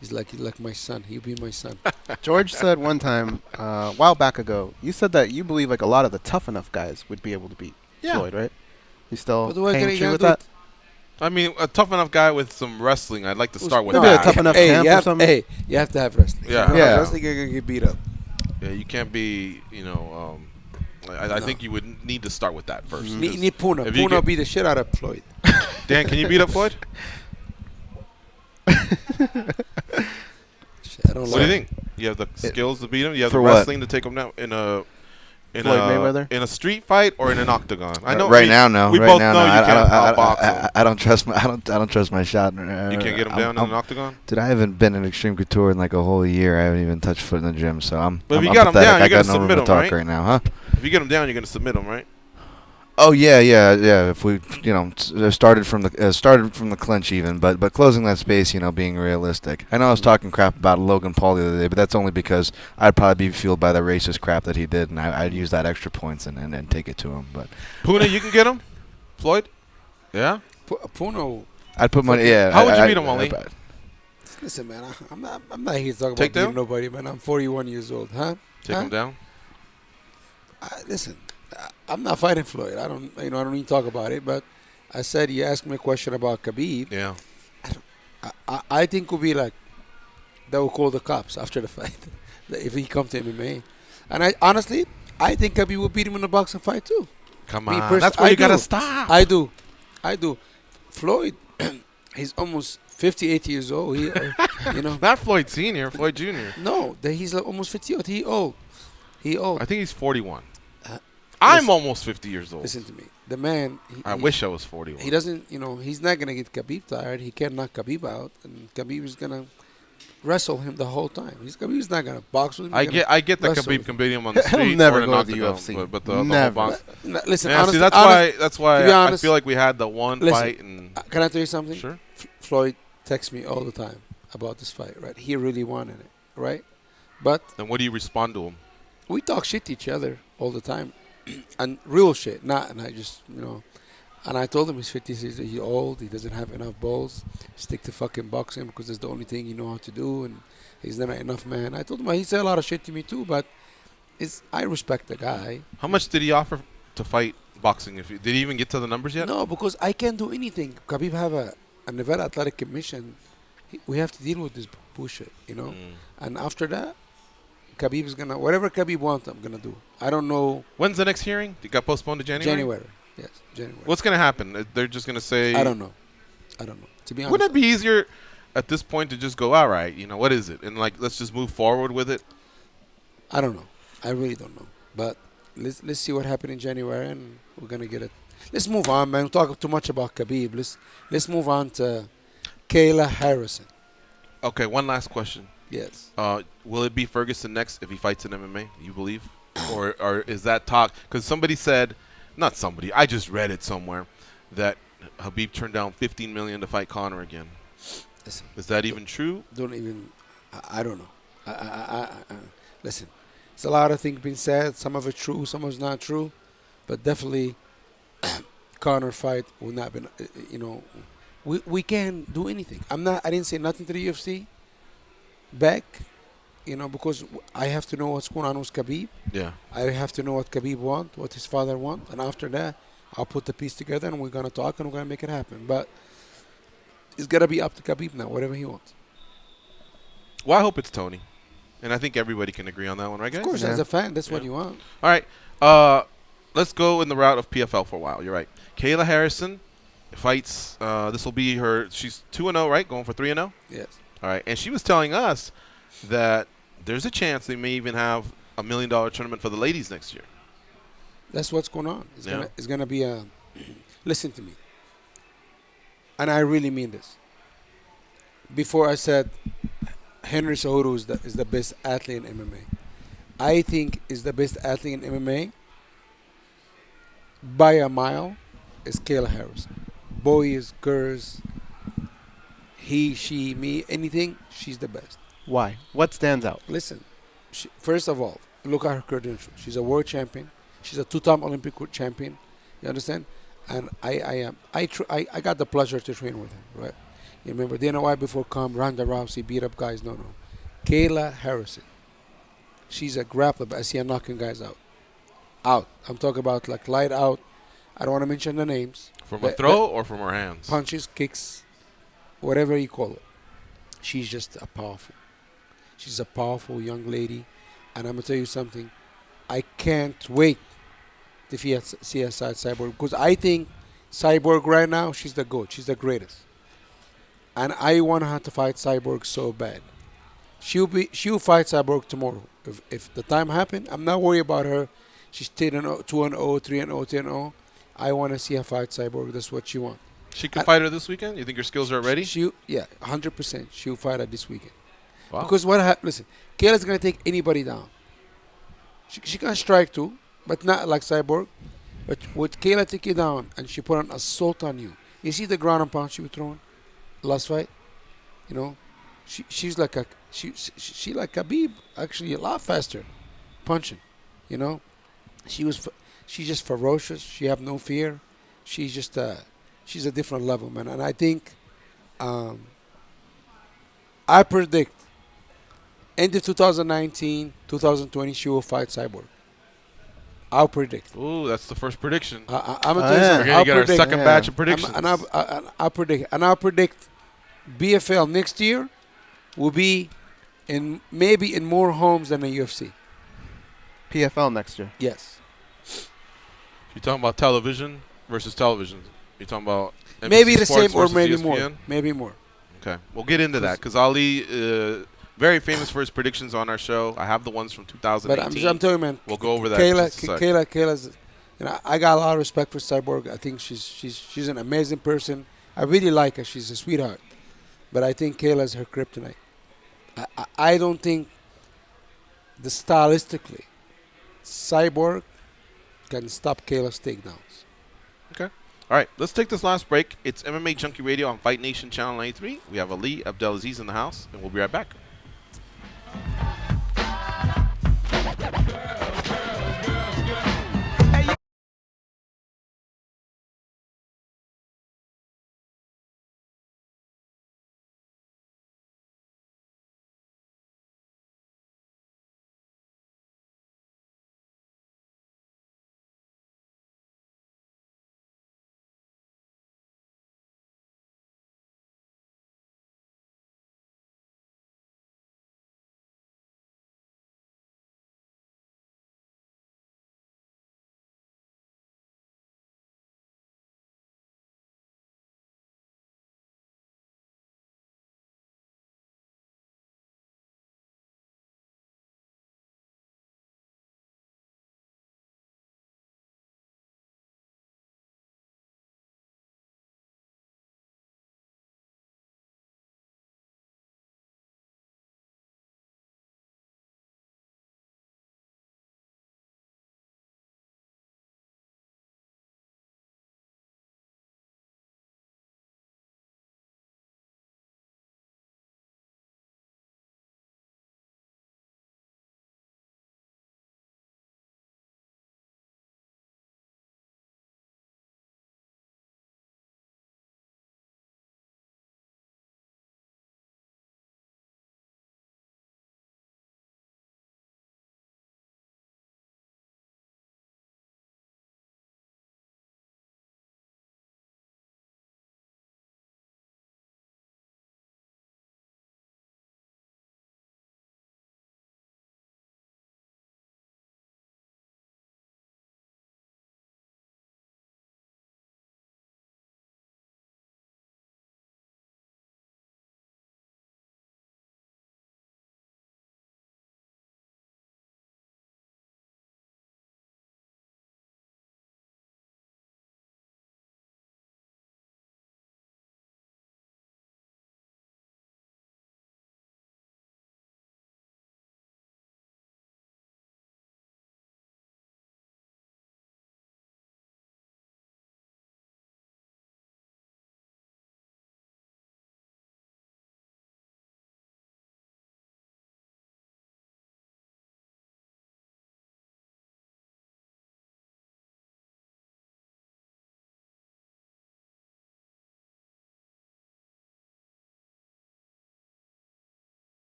He's like my son. He'll be my son. George said one time, a while back ago, you said that you believe like a lot of the tough enough guys would be able to beat Floyd, right? You still hang true with that? I mean, a tough enough guy with some wrestling. I'd like to start with Maybe that. a tough enough camp or something. You have to have wrestling. Yeah. If you don't have wrestling, you're gonna get beat up. Yeah, you can't be, I think you would need to start with that first. You need Puna. Puna beat the shit out of Floyd. Dan, can you beat up Floyd? What do you think? You have the skills to beat him? You have the wrestling to take him down in a Mayweather? In a street fight or in an octagon? I know no. We both know you can't outbox him. I don't trust my. I don't trust my shot. You can't get him down in an octagon. Dude, I haven't been in Extreme Couture in like a whole year. I haven't even touched foot in the gym, so I'm. But if you I'm got him pathetic. down, you're gonna no submit him, talk right? now, huh? If you get him down, you're gonna submit him, right? Oh yeah. If we, started from the clinch even, but closing that space, being realistic. I know I was talking crap about Logan Paul the other day, but that's only because I'd probably be fueled by the racist crap that he did, and I'd use that extra points and take it to him. But Puna, you can get him, Floyd. Yeah. Puna. I'd put money. Yeah. How would you beat him, Ali? Listen, man, I'm not here to talk about beating nobody, man. I'm 41 years old, huh? Take him down. Listen. I'm not fighting Floyd. I don't even talk about it. But I said you asked me a question about Khabib. Yeah. I think would be like they will call the cops after the fight if he come to MMA. And I honestly, I think Khabib will beat him in a boxing fight too. Come Me on. pers- That's where I you got to do. stop. I do. Floyd, he's almost 58 years old. He, you know, Not Floyd Sr., Floyd Jr. no, he's like almost 58. He old. I think he's 41. Uh, I'm listen- almost 50 years old. Listen to me. The man. I wish I was 41. He doesn't. You know, he's not gonna get Khabib tired. He can't knock Khabib out, and Khabib is gonna wrestle him the whole time. Khabib's not gonna box with him. I get that wrestle Khabib with can beat him on the He'll street never or to go knock to the him UFC. down, but the whole Never. box. Listen, Yeah, honestly, see, that's why to be I honest, feel like we had the one listen, fight and can I tell you something? sure. Floyd texts me all the time about this fight. Right? He really wanted it. Right? But Then what do you respond to him? we talk shit to each other all the time, and real shit. And I just And I told him he's 56 years old. He doesn't have enough balls. Stick to fucking boxing because it's the only thing you know how to do, and he's not enough man. I told him he said a lot of shit to me too, but I respect the guy. How much did he offer to fight boxing? Did he even get to the numbers yet? No, because I can't do anything. Khabib have a Nevada Athletic Commission. We have to deal with this bullshit, And after that, Khabib is gonna whatever Khabib wants. I'm gonna do. I don't know. When's the next hearing? It got postponed to January. January. Yes, January. What's gonna happen? They're just gonna say. I don't know. To be honest, Wouldn't it be easier at this point to just go, all right, what is it, and let's just move forward with it? I don't know. I really don't know. But let's see what happened in January, and we're gonna get it. Let's move on, man. We talk too much about Khabib. Let's move on to Kayla Harrison. Okay, one last question. Yes. Will it be Ferguson next if he fights in MMA? You believe, or is that talk? Because somebody said, not somebody, I just read it somewhere, that Khabib turned down $15 million to fight Conor again. Listen, is that even true? Don't even. I don't know. Listen, it's a lot of things being said. Some of it true, some of it's not true, but definitely, Conor fight will not be. We can't do anything. I didn't say nothing to the UFC. Back, because I have to know what's going on with Khabib. Yeah. I have to know what Khabib wants, what his father wants, and after that, I'll put the piece together and we're gonna talk and we're gonna make it happen. But it's gotta be up to Khabib now, whatever he wants. Well, I hope it's Tony, and I think everybody can agree on that one, right, guys? Of course, as a fan, that's what you want. All right, let's go in the route of PFL for a while. You're right. Kayla Harrison fights. This will be her. She's 2-0, right? Going for 3-0. Yes. All right, and she was telling us that there's a chance they may even have $1 million tournament for the ladies next year. That's what's going on. It's gonna be a. Listen to me. And I really mean this. Before I said Henry Cejudo is the best athlete in MMA. I think is the best athlete in MMA by a mile is Kayla Harrison. Boys, girls, he, she, me, anything, she's the best. Why? What stands out? Listen, first of all, look at her credentials. She's a world champion. She's a two-time Olympic champion. You understand? And I got the pleasure to train with her, right? You remember Dana White before Ronda Rousey beat up guys? No. Kayla Harrison. She's a grappler, but I see her knocking guys out. I'm talking about like light out. I don't want to mention the names. From a throw or from her hands? Punches, kicks, whatever you call it. She's just she's a powerful young lady. And I'm going to tell you something. I can't wait to see her side Cyborg. Because I think Cyborg right now, she's the GOAT. She's the greatest. And I want her to fight Cyborg so bad. She'll fight Cyborg tomorrow. If the time happens, I'm not worried about her. She's 2-0, 3-0, 10-0. I want to see her fight Cyborg. That's what she wants. She can fight her this weekend? You think her skills are ready? Yeah, 100%. She'll fight her this weekend. Wow. Because listen, Kayla's going to take anybody down. She can strike too, but not like Cyborg. But with Kayla take you down and she put an assault on you. You see the ground and pound she was throwing last fight? She's like she like Khabib, actually a lot faster punching. She's just ferocious. She have no fear. She's just she's a different level, man. And I think I predict end of 2019, 2020 she will fight Cyborg. I'll predict. Ooh, that's the first prediction. I'm gonna Oh, tell you yeah. something. We're I'll gonna get our predict. second batch of predictions. I'll predict BFL next year will be maybe in more homes than the UFC. PFL next year. Yes. You're talking about television versus television. You're talking about NBC Maybe the Sports same or versus maybe ESPN? more. Maybe more. Okay, we'll get into that because Ali, very famous for his predictions on our show. I have the ones from 2018. But I'm telling you, man. We'll go over that. Kayla's. I got a lot of respect for Cyborg. I think she's an amazing person. I really like her. She's a sweetheart. But I think Kayla's her kryptonite. I don't think stylistically Cyborg can stop Kayla's takedowns. Okay. All right, let's take this last break. It's MMA Junkie Radio on Fight Nation Channel 93. We have Ali Abdelaziz in the house, and we'll be right back.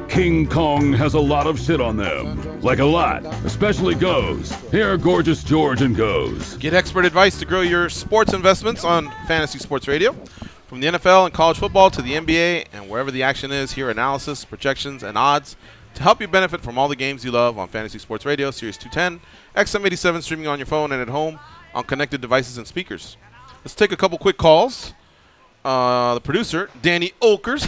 King Kong has a lot of shit on them. Like a lot, especially Goes. Here are Gorgeous George and Goes. Get expert advice to grow your sports investments on Fantasy Sports Radio. From the NFL and college football to the NBA and wherever the action is, hear analysis, projections, and odds to help you benefit from all the games you love on Fantasy Sports Radio, Series 210, XM87 streaming on your phone and at home on connected devices and speakers. Let's take a couple quick calls. The producer, Danny Olkers,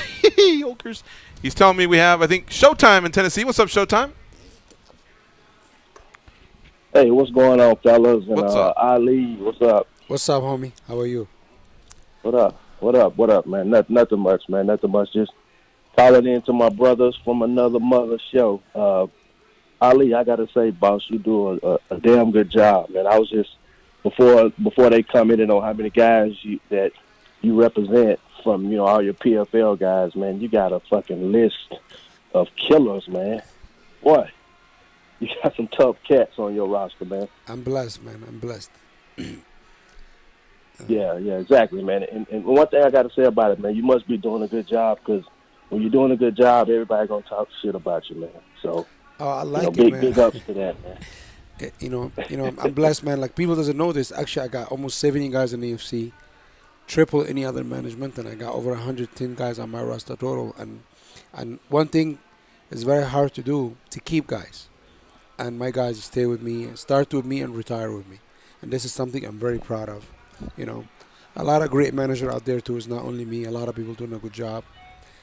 Olkers, he's telling me we have, I think, Showtime in Tennessee. What's up, Showtime? Hey, what's going on, fellas? And What's up? Ali, what's up? What's up, homie? How are you? What up? What up, man? Nothing much, man. Nothing much. Just calling in to my brothers from another mother show. Ali, I gotta say, boss, you do a damn good job, man. I was just before they commented on how many guys that you represent from all your PFL guys, man. You got a fucking list of killers, man. Boy, you got some tough cats on your roster, man. I'm blessed, man. I'm blessed. Yeah, exactly, man. And one thing I got to say about it, man, you must be doing a good job, because when you're doing a good job, everybody gonna talk shit about you, man. So, I like it, man. Big ups to that, man. I'm blessed, man. Like, people doesn't know this. Actually, I got almost 70 guys in the UFC, triple any other management, and I got over 110 guys on my roster total. And one thing is very hard to do, to keep guys. And my guys stay with me, start with me, and retire with me. And this is something I'm very proud of. A lot of great managers out there too. It's not only me. A lot of people doing a good job.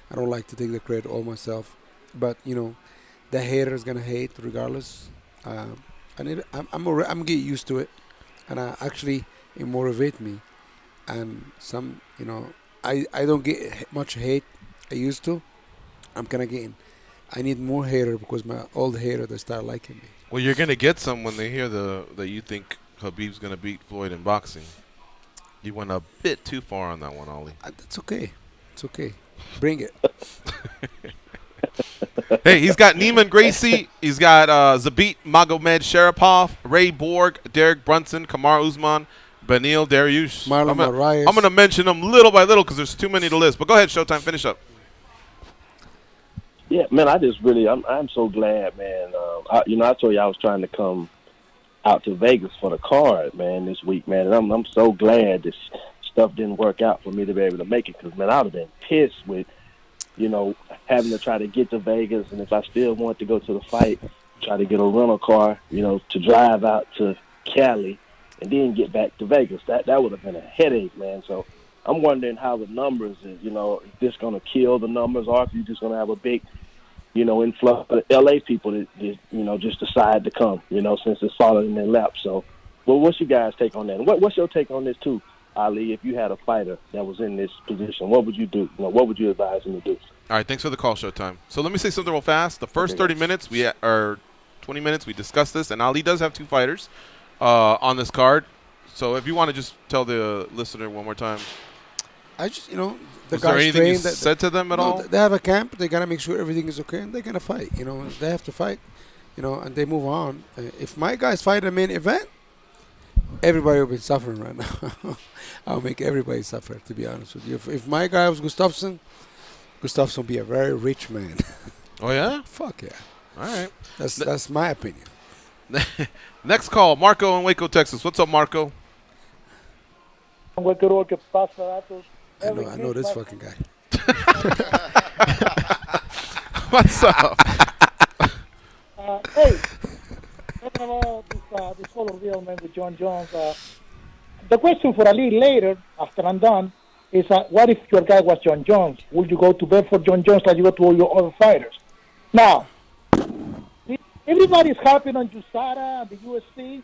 I don't like to take the credit all myself, but the hater is gonna hate regardless. I'm getting used to it, and actually it motivates me. And some, I don't get much hate I used to. I'm kind of getting. I need more hater, because my old hater, they start liking me. Well, you're gonna get some when they hear that you think Khabib's gonna beat Floyd in boxing. You went a bit too far on that one, Ollie. That's okay. It's okay. Bring it. Hey, he's got Neiman Gracie. He's got Zabit Magomed Sharapov, Ray Borg, Derek Brunson, Kamar Usman, Benil Dariush. Marlon Moraes. I'm going to mention them little by little because there's too many to list. But go ahead, Showtime. Finish up. Yeah, man, I'm so glad, man. I told you I was trying to come out to Vegas for the card, man, this week, man. And I'm so glad this stuff didn't work out for me to be able to make it, because, man, I would have been pissed with, having to try to get to Vegas. And if I still want to go to the fight, try to get a rental car, to drive out to Cali and then get back to Vegas. That would have been a headache, man. So I'm wondering how the numbers is, if this going to kill the numbers, or if you're just going to have a big, influx of LA people that, just decide to come, since it's falling in their lap. So, well, what's your guys' take on that? And what's your take on this, too, Ali? If you had a fighter that was in this position, what would you do? What would you advise him to do? All right, thanks for the call, Showtime. So let me say something real fast. The first 30 minutes, 20 minutes, we discussed this, and Ali does have two fighters on this card. So if you want to just tell the listener one more time. I just, the was guys there anything you trained said to them at all? They have a camp. They got to make sure everything is okay, and they're going to fight. They have to fight, and they move on. If my guys fight a main event, everybody will be suffering right now. I'll make everybody suffer, to be honest with you. If my guy was Gustafsson will be a very rich man. Oh, yeah? Fuck yeah. All right. That's my opinion. Next call, Marco in Waco, Texas. What's up, Marco? I know this fucking guy. What's up? Hey, talking about this whole ordeal, man, with John Jones. The question for Ali later, after I'm done, is what if your guy was John Jones? Would you go to bed for John Jones like you go to all your other fighters? Now, everybody's harping on USADA and the UFC.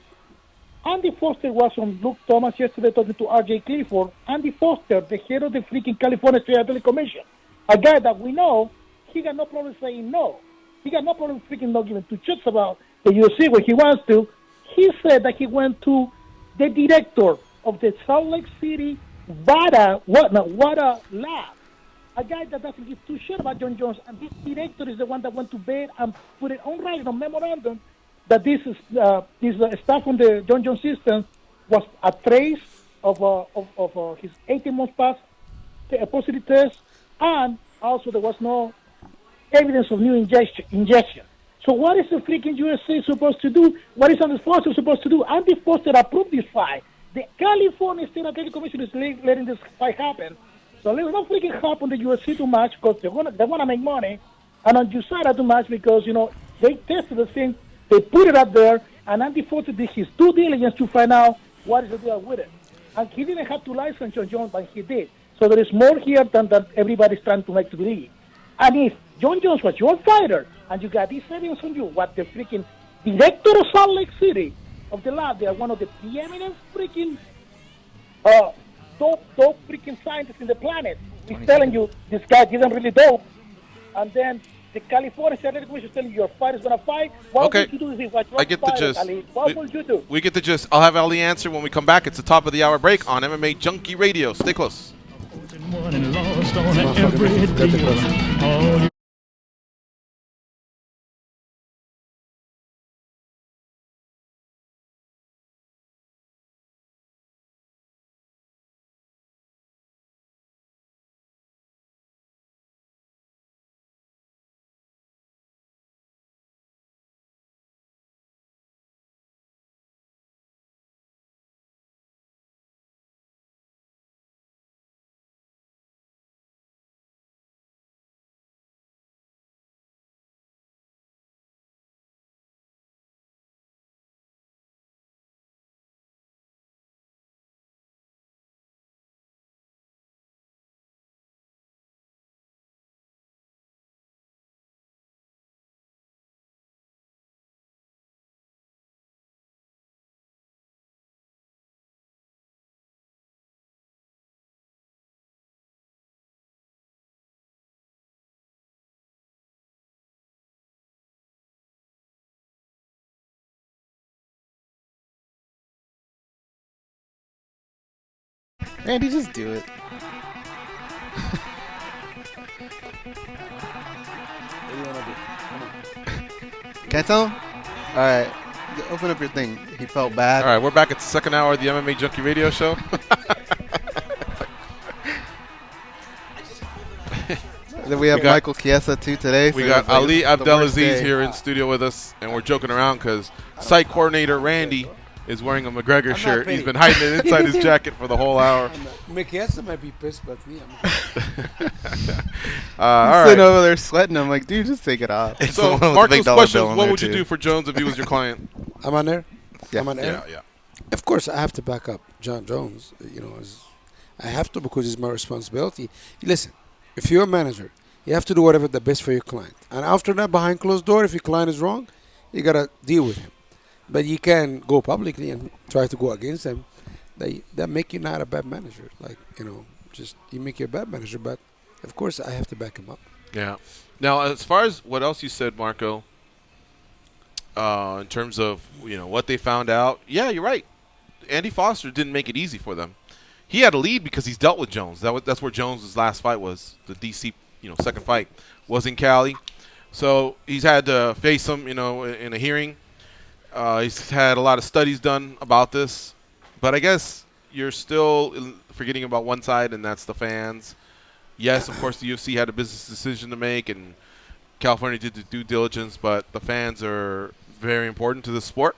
Andy Foster was on Luke Thomas yesterday talking to R.J. Clifford. Andy Foster, the head of the freaking California State Athletic Commission, a guy that we know, he got no problem saying no. He got no problem freaking not giving two shits about the UFC when he wants to. He said that he went to the director of the Salt Lake City WADA lab, a guy that doesn't give two shit about John Jones, and this director is the one that went to bed and put it on writing, on memorandum, that this staff on the John Jones system was a trace of his 18 months past positive test, and also there was no evidence of new injection. So what is the freaking UFC supposed to do? What is Andy Foster supposed to do? Andy Foster approved this fight. The California State Athletic Commission is letting this fight happen. So let's not freaking harp on the UFC too much, because they want to make money, and on USADA too much because, they tested the thing. They put it up there, and Andy Foster did his due diligence to find out what is the deal with it. And he didn't have to license John Jones, but he did. So there is more here than that everybody's trying to make to believe. And if John Jones was your fighter, and you got this evidence on you, what the freaking director of Salt Lake City of the lab, they are one of the preeminent freaking dope freaking freaking scientist in the planet. He's telling you this guy didn't really dope, and then the California Athletic Commission is telling you your fighter is going to fight. What would you do if you I get the gist. Ali? What would you do? We get the gist. I'll have Ali answer when we come back. It's the top of the hour break on MMA Junkie Radio. Stay close. Randy, just do it. What do you want to do? Come on. Can I tell him? All right. Open up your thing. He felt bad. All right, we're back at the second hour of the MMA Junkie Radio Show. Then we have Michael Chiesa too today. We got Ali Abdelaziz here in studio with us, and we're joking around because site coordinator Randy is wearing a McGregor shirt. He's been hiding it inside his jacket for the whole hour. Chiesa might be pissed, but me, I'm sitting over there sweating. I'm like, dude, just take it off. So, Marco's question, what would you do for Jones if he was your client? I'm on there? Yeah. I'm on air? Yeah. Of course, I have to back up John Jones. You know, I have to because it's my responsibility. Listen, if you're a manager, you have to do whatever the best for your client. And after that, behind closed door, if your client is wrong, you got to deal with him. But you can go publicly and try to go against them. That make you not a bad manager. Like, you know, just you make you a bad manager. But, of course, I have to back him up. Yeah. Now, as far as what else you said, Marco, in terms of, you know, what they found out, yeah, you're right. Andy Foster didn't make it easy for them. He had a lead because he's dealt with Jones. That's where Jones' last fight was. The DC, second fight was in Cali. So he's had to face him, in a hearing. He's had a lot of studies done about this. But I guess you're still forgetting about one side, and that's the fans. Yes, of course, the UFC had a business decision to make, and California did the due diligence, but the fans are very important to the sport,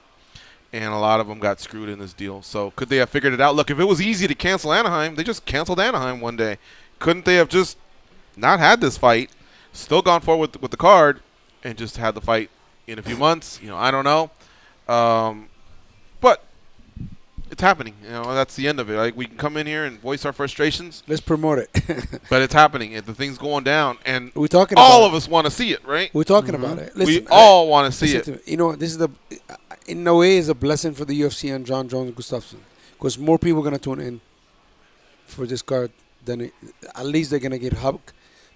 and a lot of them got screwed in this deal. So could they have figured it out? Look, if it was easy to cancel Anaheim, they just canceled Anaheim one day. Couldn't they have just not had this fight, still gone forward with the card, and just had the fight in a few months? I don't know. But it's happening. That's the end of it. Like, we can come in here and voice our frustrations. Let's promote it. But it's happening. The thing's going down, and we're talking all of us want to see it, right? We're talking about it. Listen, we all want to see it. This is in a way, is a blessing for the UFC and John Jones and Gustafsson, because more people are gonna tune in for this card than at least they're gonna get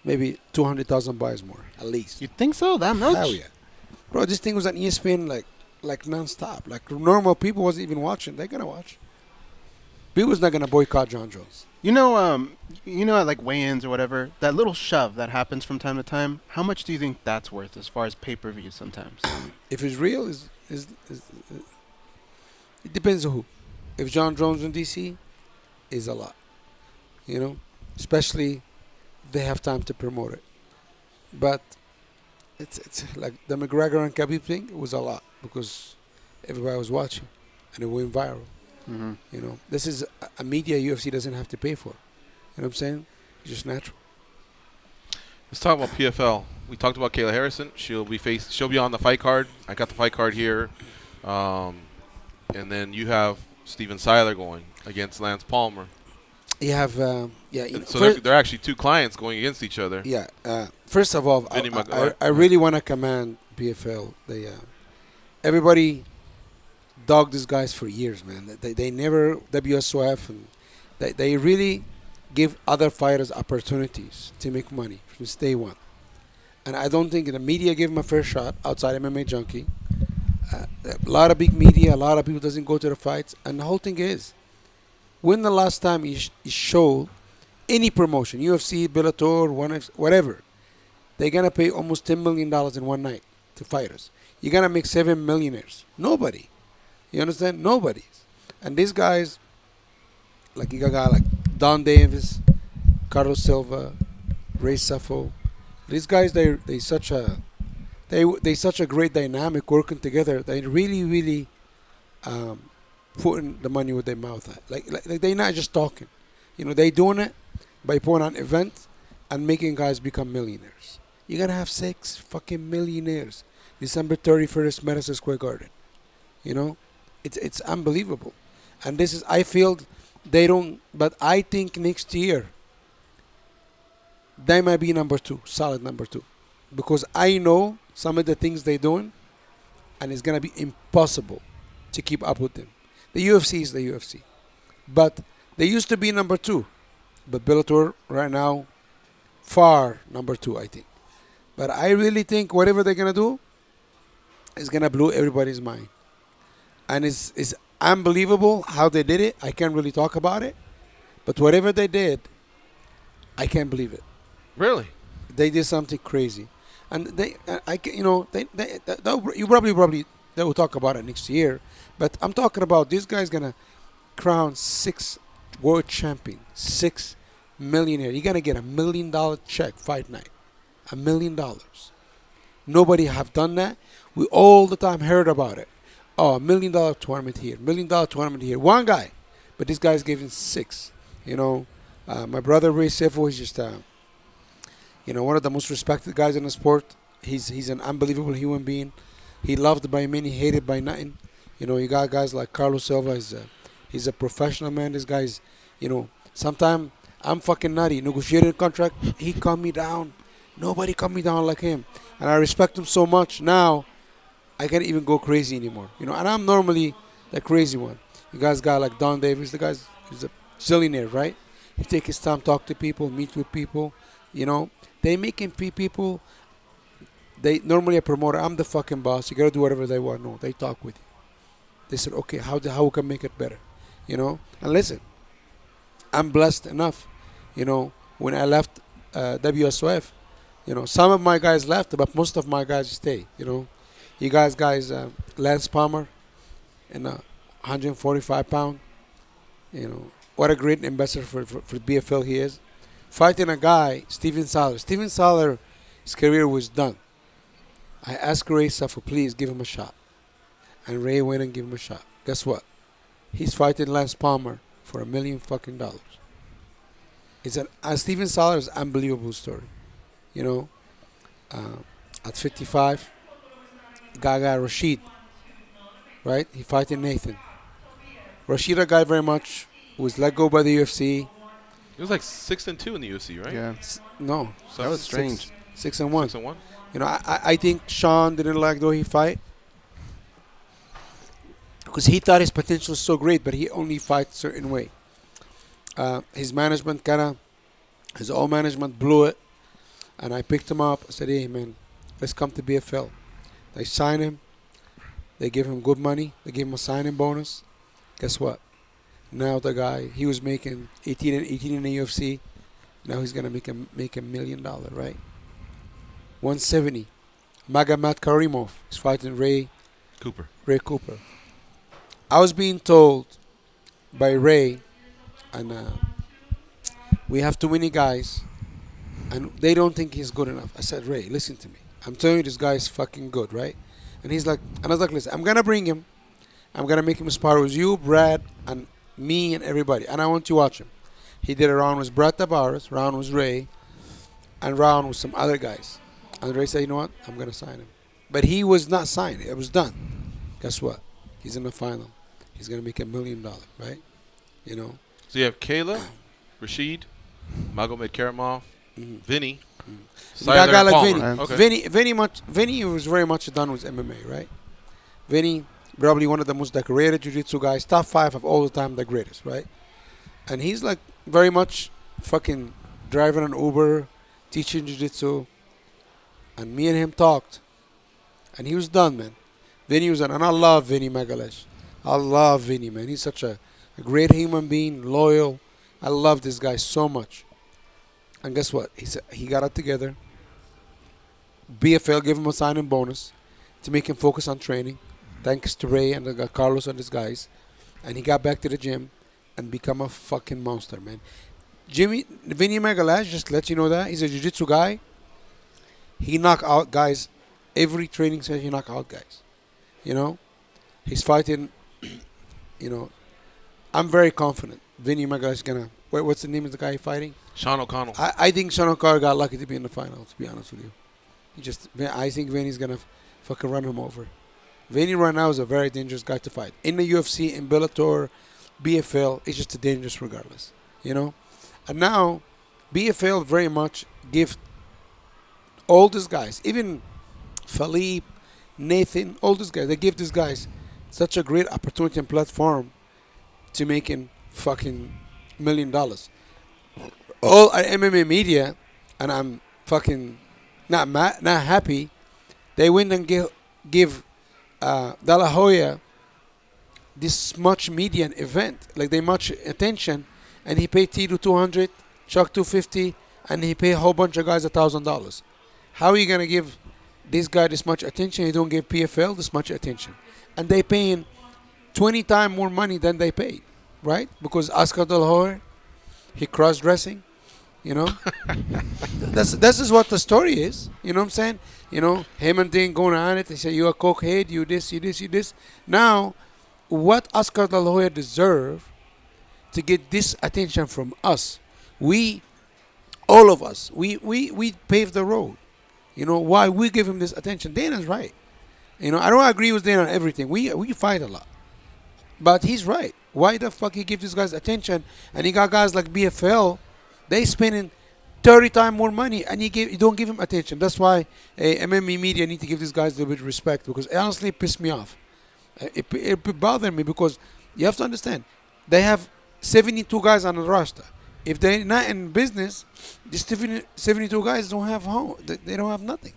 maybe 200,000 buys more at least. You think so? That much? Hell yeah, bro! This thing was on ESPN like nonstop. Like normal people wasn't even watching. They're gonna watch. People's not gonna boycott John Jones. At like weigh-ins or whatever, that little shove that happens from time to time. How much do you think that's worth as far as pay-per-view sometimes? If it's real, it depends on who. If John Jones in DC, is a lot. Especially if they have time to promote it. But it's like the McGregor and Khabib thing. It was a lot because everybody was watching, and it went viral. Mm-hmm. This is a media UFC doesn't have to pay for. You know what I'm saying? It's just natural. Let's talk about PFL. We talked about Kayla Harrison. She'll be on the fight card. I got the fight card here. And then you have Steven Seiler going against Lance Palmer. You have, So they're actually two clients going against each other. Yeah. First of all, I really want to commend PFL. Everybody dogged these guys for years, man. They never WSOF, and they really give other fighters opportunities to make money from day one. And I don't think the media gave him a fair shot outside MMA Junkie. A lot of big media, a lot of people doesn't go to the fights. And the whole thing is, when the last time you showed any promotion, UFC, Bellator, whatever, they're going to pay almost $10 million in one night to fighters. You're going to make 7 millionaires. Nobody. You understand? Nobody. And these guys, like you got a guy like Don Davis, Carlos Silva, Ray Seffo, these guys, they such a great dynamic working together. They really putting the money with their mouth at. Like they're not just talking. You know, they doing it by putting on events and making guys become millionaires. You're gonna have 6 fucking millionaires December 31st, Madison Square Garden. You know, it's unbelievable. And this is, I feel they don't, but I think next year they might be number 2, solid number 2, because I know some of the things they're doing, and it's gonna be impossible to keep up with them. The UFC is the UFC, but they used to be number 2, but Bellator right now far number 2, I think. But I really think whatever they're gonna do is gonna blow everybody's mind, and it's unbelievable how they did it. I can't really talk about it, but whatever they did, I can't believe it. Really? They did something crazy, and they probably they will talk about it next year. But I'm talking about this guy's gonna crown 6 world champion, 6 millionaire. You're gonna get $1 million check fight night, $1 million. Nobody have done that. We all the time heard about it. Oh, $1 million tournament here, $1 million tournament here. One guy, but this guy's giving 6. You know, my brother Ray Seffo is just one of the most respected guys in the sport. He's an unbelievable human being. He loved by many, hated by nothing. You know, you got guys like Carlos Silva. He's a professional man. This guy's, sometimes I'm fucking nutty. Negotiated contract, he calmed me down. Nobody calmed me down like him. And I respect him so much. Now, I can't even go crazy anymore. You know, and I'm normally the crazy one. You guys got like Don Davis. The guy's he's a zillionaire, right? He take his time, talk to people, meet with people. You know, they making people. They normally a promoter. I'm the fucking boss. You gotta do whatever they want. No, they talk with you. They said, okay, how we can make it better? You know, and listen, I'm blessed enough. You know, when I left WSOF, some of my guys left, but most of my guys stay. You know, you guys, Lance Palmer, and 145 pound. You know, what a great ambassador for BFL he is. Fighting a guy, Steven Saller. Steven Saller, his career was done. I asked Ray Seffo, please give him a shot. And Ray went and gave him a shot. Guess what? He's fighting Lance Palmer for $1 million fucking dollars. It's Steven Saller's unbelievable story. You know, at 55, Gaga Rashid, right? He fighting Nathan. Rashid, a guy very much was let go by the UFC. It was like 6-2 in the UFC, right? Yeah. No. That was strange. 6-1. 6-1. You know, I think Sean didn't like the way he fight, because he thought his potential was so great, but he only fights a certain way. His management his old management blew it, and I picked him up. I said, hey, man, let's come to BFL. They signed him. They give him good money. They give him a signing bonus. Guess what? Now the guy, he was making 18 in the UFC. Now he's going to make $1 million, right? 170. Magomed Karimov is fighting Ray Cooper. I was being told by Ray, and we have too many guys, and they don't think he's good enough. I said, Ray, listen to me. I'm telling you, this guy is fucking good, right? And he's like, and I was like, listen, I'm going to bring him. I'm going to make him spar with you, Brad, and me, and everybody. And I want you to watch him. He did a round with Brad Tavares, round with Ray, and round with some other guys. And Ray said, you know what? I'm going to sign him. But he was not signed. It was done. Guess what? He's in the final. He's going to make $1 million, right? You know? So you have Kayla, Rashid, Magomed Karimov, Vinny. You got a guy like Vinny. Okay. Vinny was very much done with MMA, right? Vinny, probably one of the most decorated jiu-jitsu guys, top 5 of all the time, the greatest, right? And he's like very much fucking driving an Uber, teaching jiu-jitsu. And me and him talked. And he was done, man. Vinny was done. And I love Vinny Magalesh. I love Vinny, man. He's such a great human being, loyal. I love this guy so much. And guess what? He got it together. BFL gave him a signing bonus to make him focus on training. Thanks to Ray and Carlos and his guys. And he got back to the gym and become a fucking monster, man. Vinny Magalash, just to let you know that, he's a jiu-jitsu guy. He knock out guys. Every training session, he knock out guys. You know? He's fighting, you know. I'm very confident Vinny Magalash is going to... What's the name of the guy fighting? Sean O'Connell. I think Sean O'Connell got lucky to be in the final, to be honest with you. I think Vinny's going to fucking run him over. Vinny right now is a very dangerous guy to fight. In the UFC, in Bellator, BFL, it's just dangerous regardless. You know? And now, BFL very much give all these guys, even Philippe, Nathan, all these guys, they give these guys such a great opportunity and platform to making fucking $1 million. All our MMA media, and I'm fucking not happy, they went and give De La Hoya this much media event, like they much attention, and he paid Tito $200, Chuck $250, and he paid a whole bunch of guys $1,000. How are you gonna give this guy this much attention? You don't give PFL this much attention, and they paying 20 times more money than they paid, right? Because Oscar De La Hoya, he cross-dressing, you know. This is what the story is. You know what I'm saying? You know, him and Dean going on it. They say you a cokehead, you this, you this, you this. Now, what Oscar De La Hoya deserve to get this attention from us? All of us, we paved the road. You know why we give him this attention? Dana's right. You know, I don't agree with Dana on everything. We fight a lot, but he's right. Why the fuck he give these guys attention? And he got guys like BFL, they spending 30 times more money, and you don't give him attention. That's why MMA media need to give these guys a little bit of respect, because it honestly pissed me off. It bothered me, because you have to understand, they have 72 guys on the roster. If they're not in business, these 72 guys don't have home. They don't have nothing.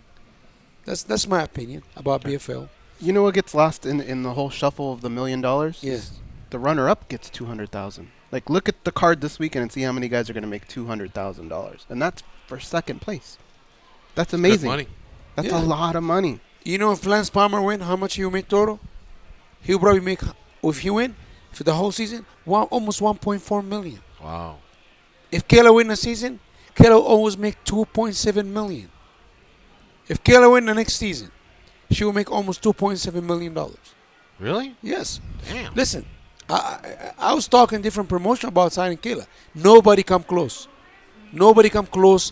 That's my opinion about BFL. You know what gets lost in the whole shuffle of the $1 million? Yes. The runner-up gets $200,000. Like, look at the card this weekend and see how many guys are going to make $200,000, and that's for second place. That's amazing. Good money. That's a lot of money. You know, if Lance Palmer win, how much he'll make total? He'll probably make, if he win for the whole season, almost $1.4 million. Wow. If Kayla win the season, Kayla will always make $2.7 million. If Kayla win the next season, she will make almost $2.7 million. Really? Yes. Damn. Listen, I was talking different promotion about signing Kayla. Nobody come close. Nobody come close.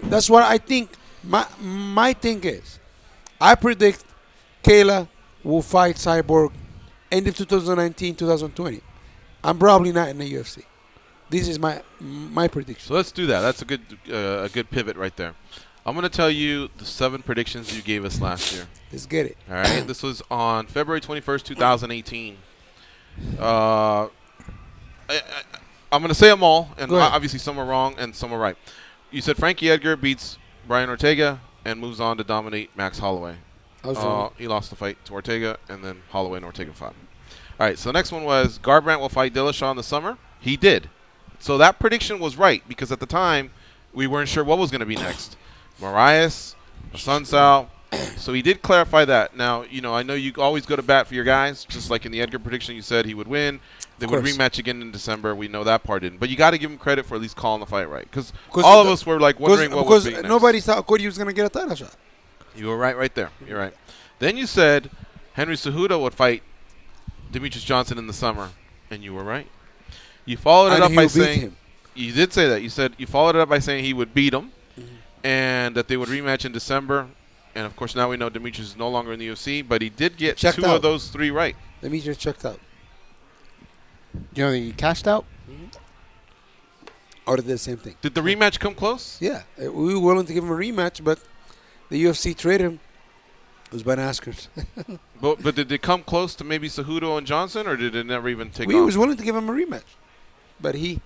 That's what I think. My thing is, I predict Kayla will fight Cyborg end of 2019, 2020. I'm probably not in the UFC. This is my prediction. So let's do that. That's a good pivot right there. I'm going to tell you the 7 predictions you gave us last year. Let's get it. All right. This was on February 21st, 2018. I'm going to say them all, and obviously some are wrong and some are right. You said Frankie Edgar beats Brian Ortega and moves on to dominate Max Holloway. He lost the fight to Ortega, and then Holloway and Ortega fought. All right, so the next one was Garbrandt will fight Dillashaw in the summer. He did. So that prediction was right, because at the time, we weren't sure what was going to be next. Marias, Sunsao. So he did clarify that. Now, you know, I know you always go to bat for your guys, just like in the Edgar prediction you said he would win. They would rematch again in December. We know that part didn't. But you got to give him credit for at least calling the fight right. Because all of us were like wondering what would be next. Nobody thought Cody was going to get a title shot. You were right there. You're right. Then you said Henry Cejudo would fight Demetrius Johnson in the summer, and you were right. You followed it up by saying you did say that. You said you followed it up by saying he would beat him, and that they would rematch in December. And of course, now we know Demetrius is no longer in the UFC, but he did get two of those 3 right. Demetrius checked out. You know, he cashed out. Or did the same thing. Did the rematch come close? Yeah, we were willing to give him a rematch, but the UFC traded him. It was Ben Askren. But did it come close to maybe Cejudo and Johnson, or did it never even take off? We was willing to give him a rematch, but he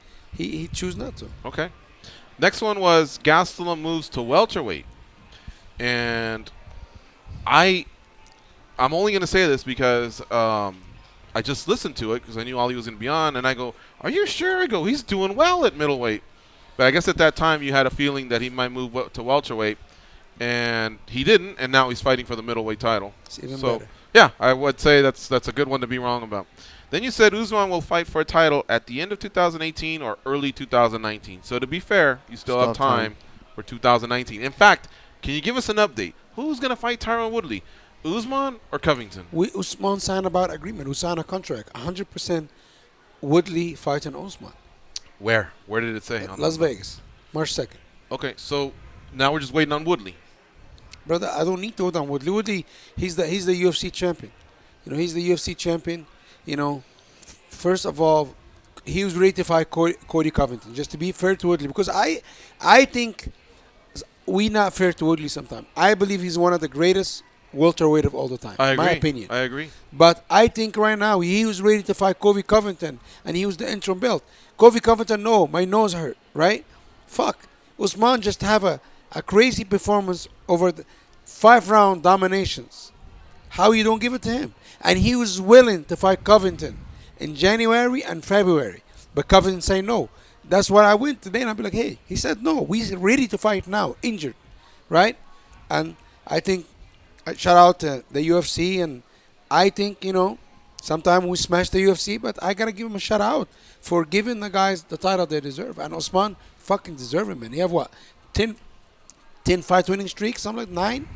chose not to. Okay. Next one was Gastelum moves to welterweight. And I'm only going to say this because I just listened to it because I knew Ali was going to be on. And I go, are you sure? I go, he's doing well at middleweight. But I guess at that time you had a feeling that he might move to welterweight. And he didn't. And now he's fighting for the middleweight title. It's even so, better. yeah, I would say that's a good one to be wrong about. Then you said Usman will fight for a title at the end of 2018 or early 2019. So to be fair, you still have time for 2019. In fact, can you give us an update? Who's going to fight Tyron Woodley? Usman or Covington? Usman signed about agreement. We signed a contract. 100% Woodley fighting Usman. Where? Where did it say? Las Vegas, March 2nd. Okay, so now we're just waiting on Woodley. Brother, I don't need to wait on Woodley. Woodley, he's the UFC champion. He's the UFC champion. First of all, he was ready to fight Cody Covington. Just to be fair to Woodley, because I think we not fair to Woodley sometimes. I believe he's one of the greatest welterweight of all the time. I agree. My opinion. I agree. But I think right now he was ready to fight Cody Covington, and he was the interim belt. Cody Covington, no, my nose hurt, right? Fuck. Usman just have a crazy performance over the 5-round dominations. How you don't give it to him? And he was willing to fight Covington in January and February. But Covington said no. That's why I went today and I'll be like, hey, he said no. We're ready to fight now, injured, right? And I think, shout out to the UFC, and I think, sometimes we smash the UFC, but I got to give him a shout out for giving the guys the title they deserve. And Usman fucking deserve it, man. He have what? 10 fight winning streak, something like 9?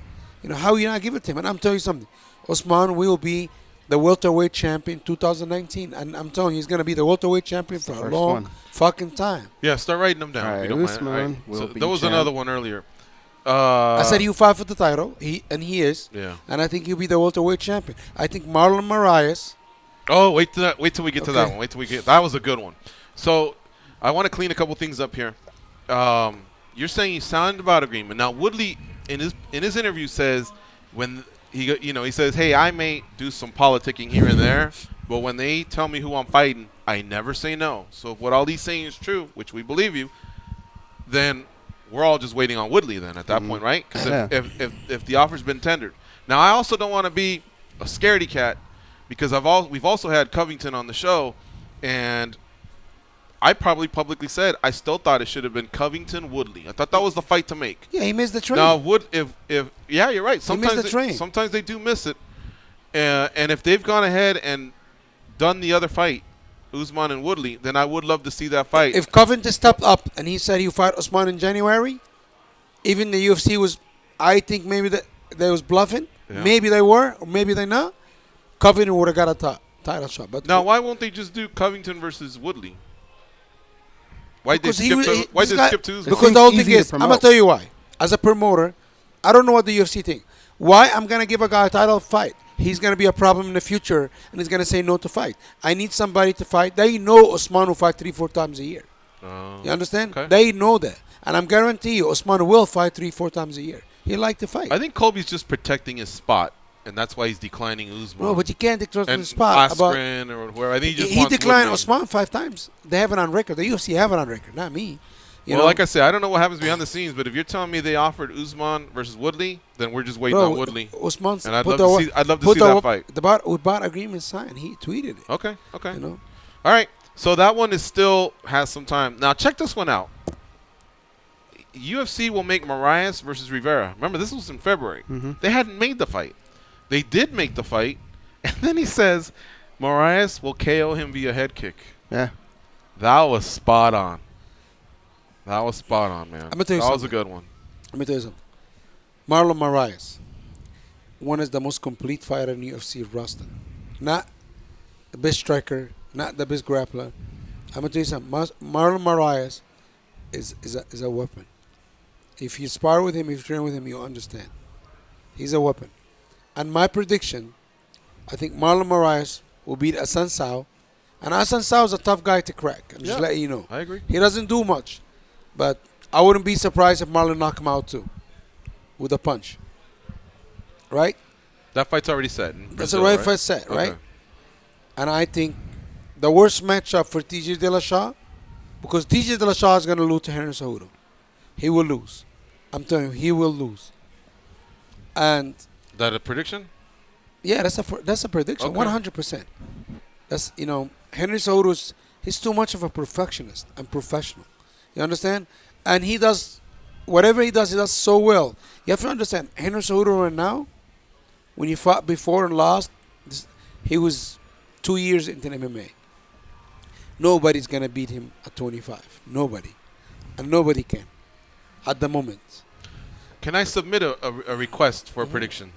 How you not give it to him? And I'm telling you something. Usman will be the welterweight champion 2019. And I'm telling you, he's going to be the welterweight champion for a long fucking time. Yeah, start writing them down. All right, if you don't Usman mind. will So be there was champ. another one earlier. I said he'll fight for the title. He is. Yeah. And I think he'll be the welterweight champion. I think Marlon Moraes. Oh, wait till we get to that Okay. one. Wait till we get. That was a good one. So I want to clean a couple things up here. You're saying he signed about agreement. Now Woodley in his interview says when he says, hey, I may do some politicking here and there, but when they tell me who I'm fighting, I never say no. So if what all he's saying is true, which we believe you, then we're all just waiting on Woodley then at that point, right? Because if the offer's been tendered. Now I also don't want to be a scaredy cat because we've also had Covington on the show, and I probably publicly said I still thought it should have been Covington Woodley. I thought that was the fight to make. Yeah, he missed the train. Now yeah, you're right. Sometimes missed the train. Sometimes they do miss it, and if they've gone ahead and done the other fight, Usman and Woodley, then I would love to see that fight. If Covington stepped up and he said he'll fight Usman in January, even the UFC was, I think maybe they was bluffing. Yeah. Maybe they were, or maybe they not. Covington would have got a title shot. But now, why won't they just do Covington versus Woodley? Why did Because skip to Usman? Because the whole thing easy to is, I'm promote. going to tell you why. As a promoter, I don't know what the UFC think. Why I'm going to give a guy a title fight? He's going to be a problem in the future, and he's going to say no to fight. I need somebody to fight. They know Usman will fight 3-4 times a year. You understand? Okay. They know that. And I'm guarantee you, Usman will fight 3-4 times a year. He like to fight. I think Colby's just protecting his spot, and that's why he's declining Usman. No, but you can't declare and the spot. Askren or whoever. I think he just He wants declined Woodley. Usman 5 times. They have it on record. The UFC have it on record, not me. You know? Like I said, I don't know what happens behind the scenes, but if you're telling me they offered Usman versus Woodley, then we're just waiting on Woodley. Usman's And I'd love to see that fight. The bot agreement signed. He tweeted it. Okay. You know? All right. So that one still has some time. Now check this one out. UFC will make Moraes versus Rivera. Remember, this was in February. They hadn't made the fight. They did make the fight, and then he says Moraes will KO him via head kick. Yeah. That was spot on. That was spot on, man. I'm gonna tell you that was a something. good one. Let me tell you something. Marlon Moraes, one is the most complete fighter in UFC roster. Not the best striker, not the best grappler. I'm gonna tell you something. Marlon Moraes is a weapon. If you spar with him, if you train with him, you'll understand. He's a weapon. And my prediction, I think Marlon Moraes will beat Hassan Sao. And Hassan Sao is a tough guy to crack. I'm just letting you know. I agree. He doesn't do much. But I wouldn't be surprised if Marlon knocked him out too. With a punch. Right? That fight's already set. That's the right fight set, right? Okay. And I think the worst matchup for TJ De La Shaw, because TJ De La Shaw is going to lose to Henry Cejudo. He will lose. I'm telling you, he will lose. And That a prediction? yeah, that's a prediction, Okay. 100%. That's Henry Cejudo's he's too much of a perfectionist and professional. You understand? And he does whatever he does so well. You have to understand, Henry Cejudo right now, when he fought before and lost, he was 2 years into MMA. Nobody's gonna beat him at 25. Nobody, and nobody can at the moment. Can I submit a request for a prediction?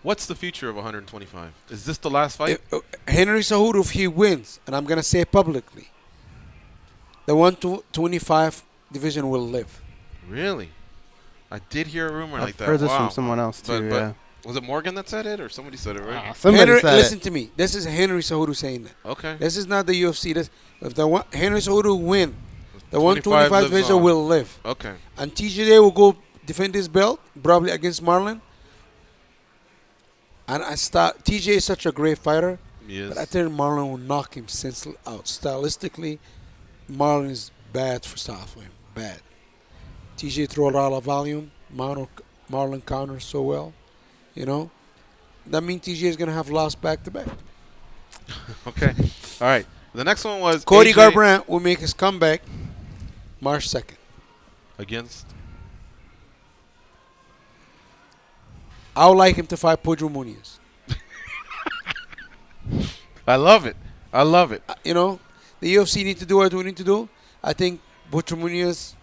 What's the future of 125? Is this the last fight? Henry Cejudo, if he wins, and I'm gonna say it publicly, the 125 division will live. Really? I did hear a rumor like that. I've heard this Wow. from someone else too. But yeah. was it Morgan that said it, or somebody said it, right? Somebody Henry, said listen it. to me. This is Henry Cejudo saying that. Okay. This is not the UFC. If Henry Cejudo win, the 25 125 lives division on. will live. Okay. And TJ will go defend his belt, probably against Marlon. And TJ is such a great fighter. Yes. But I think Marlon will knock him senseless out. Stylistically, Marlon is bad for Southland. Bad. TJ throw a lot of volume. Marlon counters so well. That means TJ is going to have lost back-to-back. Okay. All right. The next one was Cody AJ Garbrandt will make his comeback March 2nd. against. I would like him to fight Pedro Muniz. I love it. I love it. The UFC need to do what we need to do. I think Pedro Muniz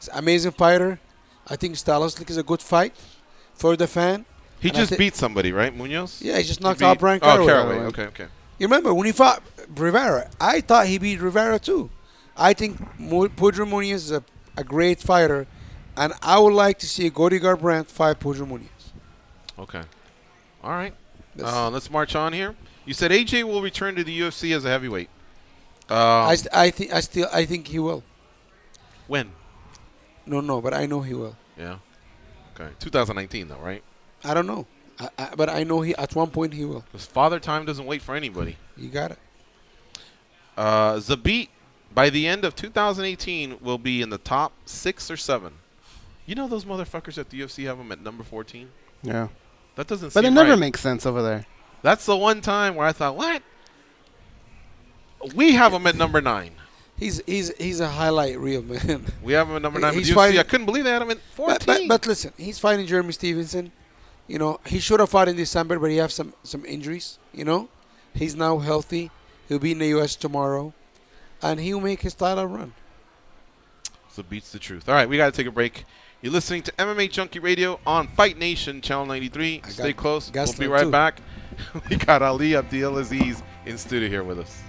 is an amazing fighter. I think stylistically is a good fight for the fan. He And just beat somebody, right? Munoz? Yeah, he just knocked out Brian Oh, Caraway. Caraway. Okay. You remember when he fought Rivera? I thought he beat Rivera too. I think Pedro Muniz is a great fighter, and I would like to see Cody Garbrandt fight Pedro Muniz. Okay. All right. Let's march on here. You said AJ will return to the UFC as a heavyweight. I think he will. When? No, but I know he will. Yeah. Okay. 2019 though, right? I don't know, but I know at one point he will. Because Father Time doesn't wait for anybody. You got it. Zabit, by the end of 2018, will be in the top 6 or 7. You know those motherfuckers at the UFC have him at number 14? Yeah. That doesn't But seem it never right. makes sense over there. That's the one time where I thought, what? We have him at number 9. He's a highlight reel, man. We have him at number 9. He's But UFC, fighting- I couldn't believe they had him at 14. But listen, he's fighting Jeremy Stevenson. He should have fought in December, but he has some injuries. He's now healthy. He'll be in the U.S. tomorrow, and he'll make his title run. So beats the truth. All right, we got to take a break. You're listening to MMA Junkie Radio on Fight Nation, Channel 93. Stay close. We'll be Gastelum right too. back. We got Ali Abdelaziz in studio here with us.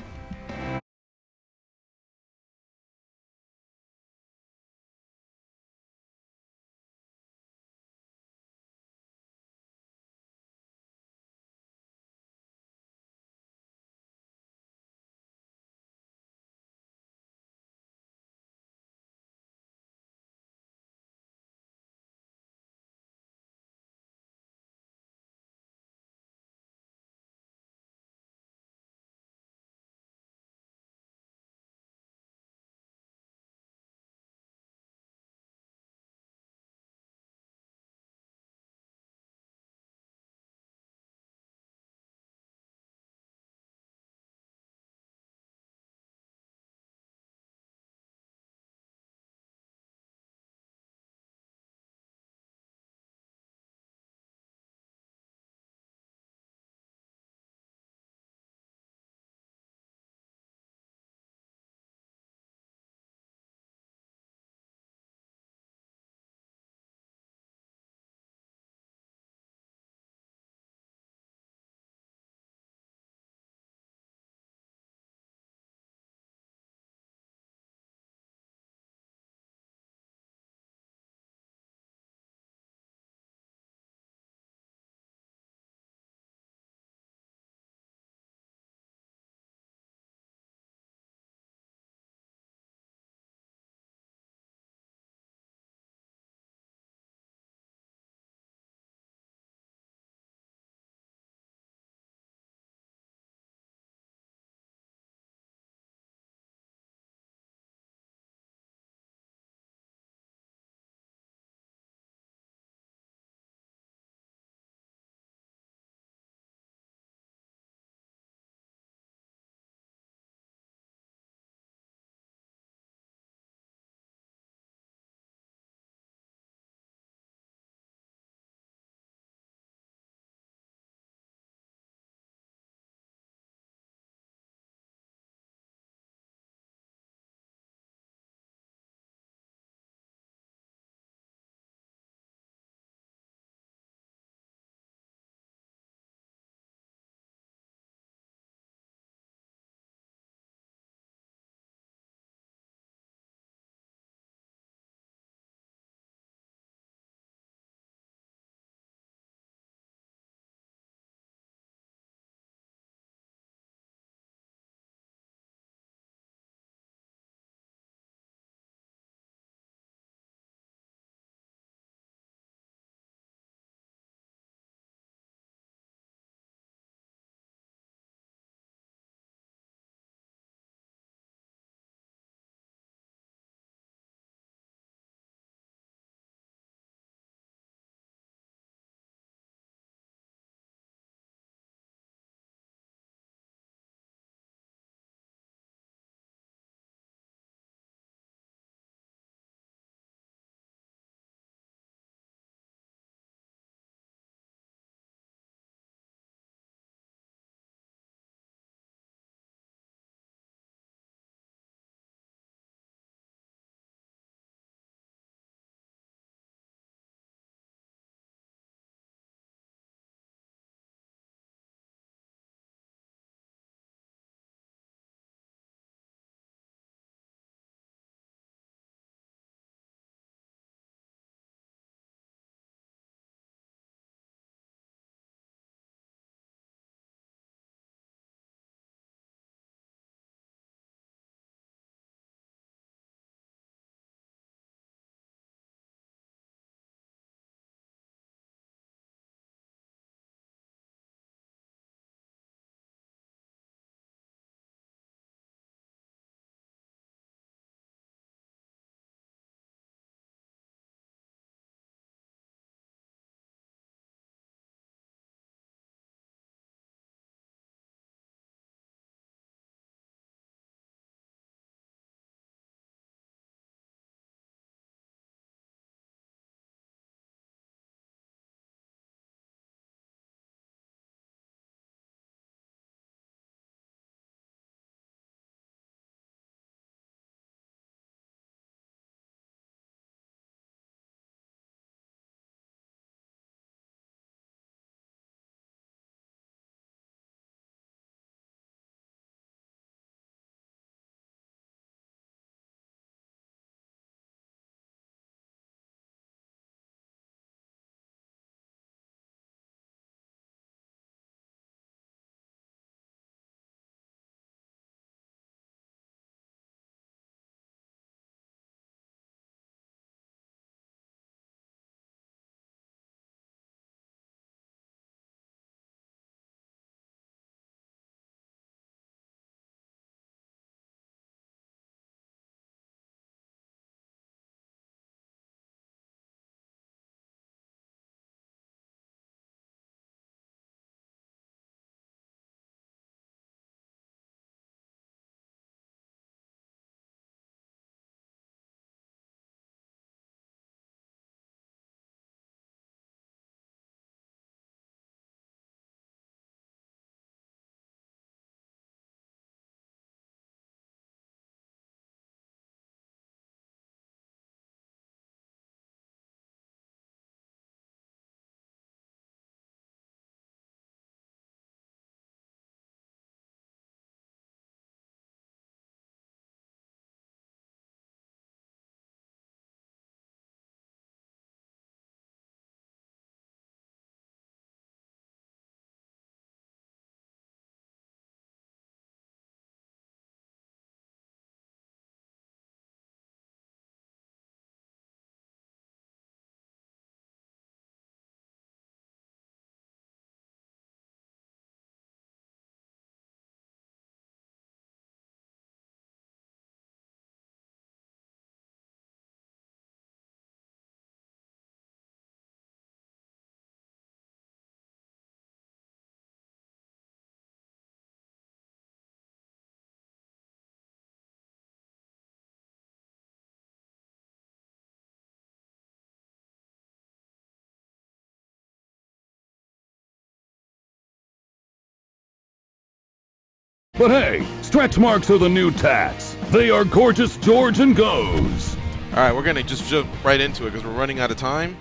But hey, stretch marks are the new tats. They are Gorgeous George and Goes. All right, we're going to just jump right into it because we're running out of time.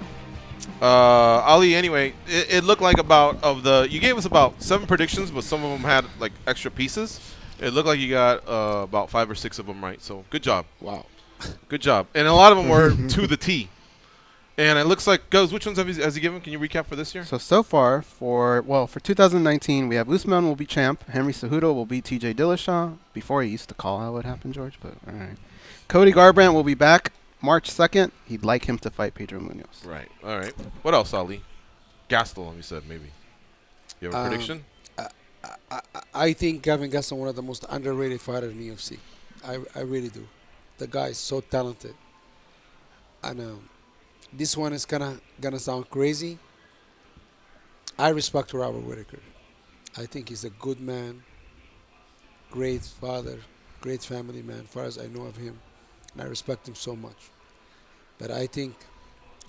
Ali, anyway, it looked like you gave us about 7 predictions, but some of them had like extra pieces. It looked like you got about 5 or 6 of them right. So good job. Wow. Good job. And a lot of them were to the T. And it looks like, Goes, which ones has he given? Can you recap for this year? So far, for 2019, we have Usman will be champ. Henry Cejudo will beat TJ Dillashaw. Before he used to call how it happened, George, but all right. Cody Garbrandt will be back March 2nd. He'd like him to fight Pedro Munoz. Right. All right. What else, Ali? Gastelum, you said, maybe. You have a prediction? I think Kevin Gastelum one of the most underrated fighters in the UFC. I really do. The guy is so talented. And this one is gonna sound crazy. I respect Robert Whittaker. I think he's a good man, great father, great family man, as far as I know of him. And I respect him so much. But I think,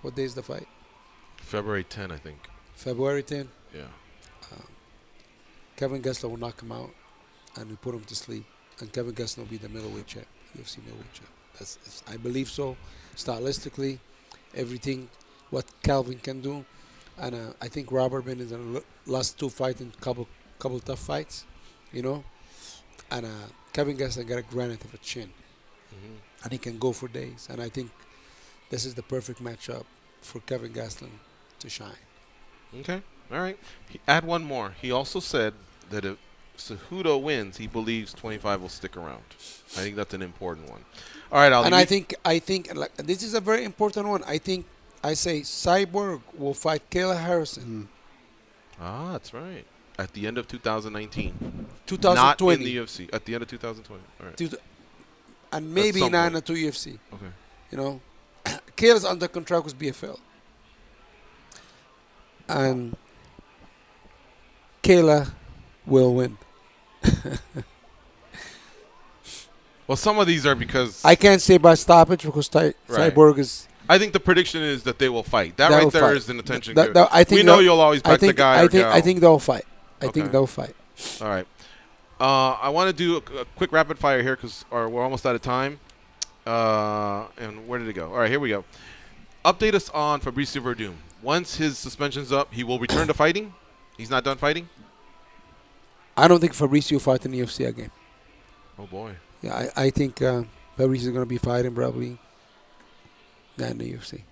what day is the fight? February 10, I think. February 10? Yeah. Kevin Gastelum will knock him out, and we put him to sleep. And Kevin Gastelum will be the middleweight champ, UFC middleweight champ. I believe so. Stylistically, everything what Calvin can do. And I think Robert been in the last 2 fights in couple tough fights, you know. And Kevin Gastelum got a granite of a chin. Mm-hmm. And he can go for days. And I think this is the perfect matchup for Kevin Gastelum to shine. Okay. All right. Add one more. He also said that if Cejudo wins, he believes 25 will stick around. I think that's an important one. All right, Ali. And I think like, this is a very important one. I say Cyborg will fight Kayla Harrison. Ah, that's right. At the end of 2019. 2020. Not in the UFC. At the end of 2020. All right. And maybe not into UFC. Okay. You know, Kayla's under contract with BFL. And Kayla will win. Well, some of these are because I can't say by stoppage because Cyborg is. I think the prediction is that they will fight. That right there is an attention. We know you'll always back the guy. I think they'll fight. I think they'll fight. All right. I want to do a quick rapid fire here because we're almost out of time. And where did it go? All right, here we go. Update us on Fabricio Verdum. Once his suspension's up, he will return to fighting? He's not done fighting? I don't think Fabricio will fight in the UFC again. Oh, boy. Yeah, I think Fabricio is going to be fighting probably not in the UFC.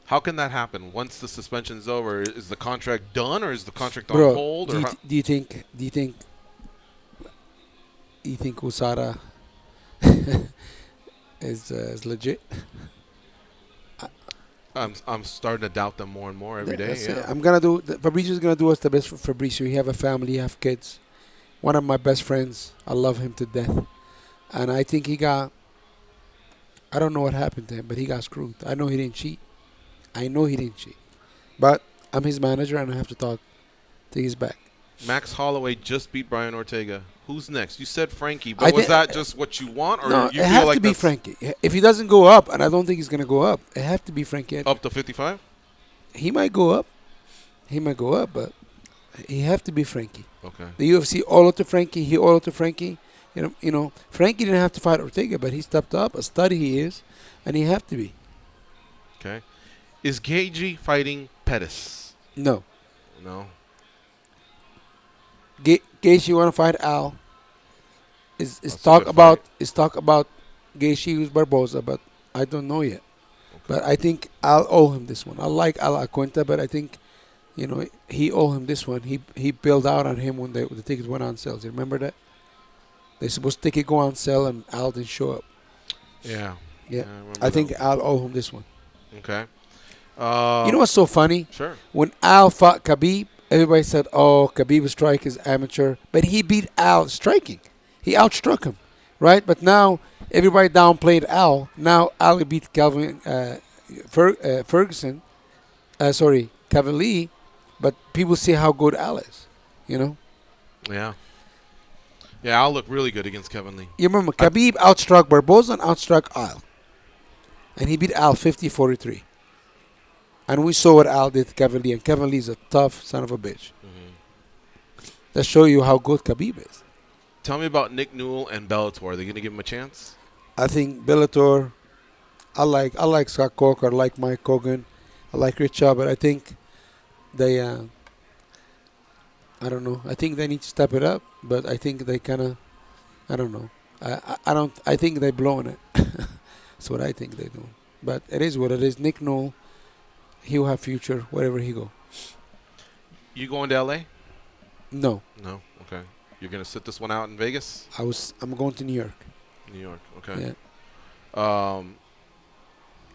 How can that happen? Once the suspension's over, is the contract done or is the contract on Bro, hold? Do you think USADA is legit? I'm starting to doubt them more and more every day. Yeah. Fabricio's gonna do us the best for Fabricio. He have a family, he have kids. One of my best friends. I love him to death. And I think I don't know what happened to him, but he got screwed. I know he didn't cheat. But I'm his manager and I have to talk to his back. Max Holloway just beat Brian Ortega. Who's next? You said Frankie, but was that just what you want, or no, you it feel has like to be Frankie. If he doesn't go up, and I don't think he's going to go up, it has to be Frankie. Up to 55? He might go up. But he have to be Frankie. Okay. The UFC all out to Frankie. He all out to Frankie. You know, Frankie didn't have to fight Ortega, but he stepped up. A study he is, and he have to be. Okay. Is Gaethje fighting Pettis? No. No. Gaethje want to fight Al. Is talk about Gaethje who's Barboza, but I don't know yet. Okay. But I think I'll owe him this one. I like Al Aquenta, but I think, he owe him this one. He bailed out on him when the tickets went on sale. Do you remember that? They supposed to ticket go on sale and Al didn't show up. Yeah. I think Al owe him this one. Okay. You know what's so funny? Sure. When Al fought Khabib, everybody said, "Oh, Khabib's strike is amateur," but he beat Al striking. He outstruck him, right? But now everybody downplayed Al. Now Al beat Kevin Lee, but people see how good Al is. Yeah. Yeah, Al looked really good against Kevin Lee. You remember Khabib outstruck Barboza and outstruck Al, and he beat Al 50-43. And we saw what Al did to Kevin Lee, and Kevin Lee is a tough son of a bitch. Mm-hmm. That show you how good Khabib is. Tell me about Nick Newell and Bellator. Are they going to give him a chance? I think Bellator. I like Scott Coker. I like Mike Hogan. I like Rich but I think they. I don't know. I think they need to step it up, but I think they kind of. I don't know. I don't. I think they're blowing it. That's what I think they're doing. But it is what it is. Nick Newell, he'll have future wherever he go. You going to L.A.? No. No. Okay. You're gonna sit this one out in Vegas? I'm going to New York. New York. Okay. Yeah.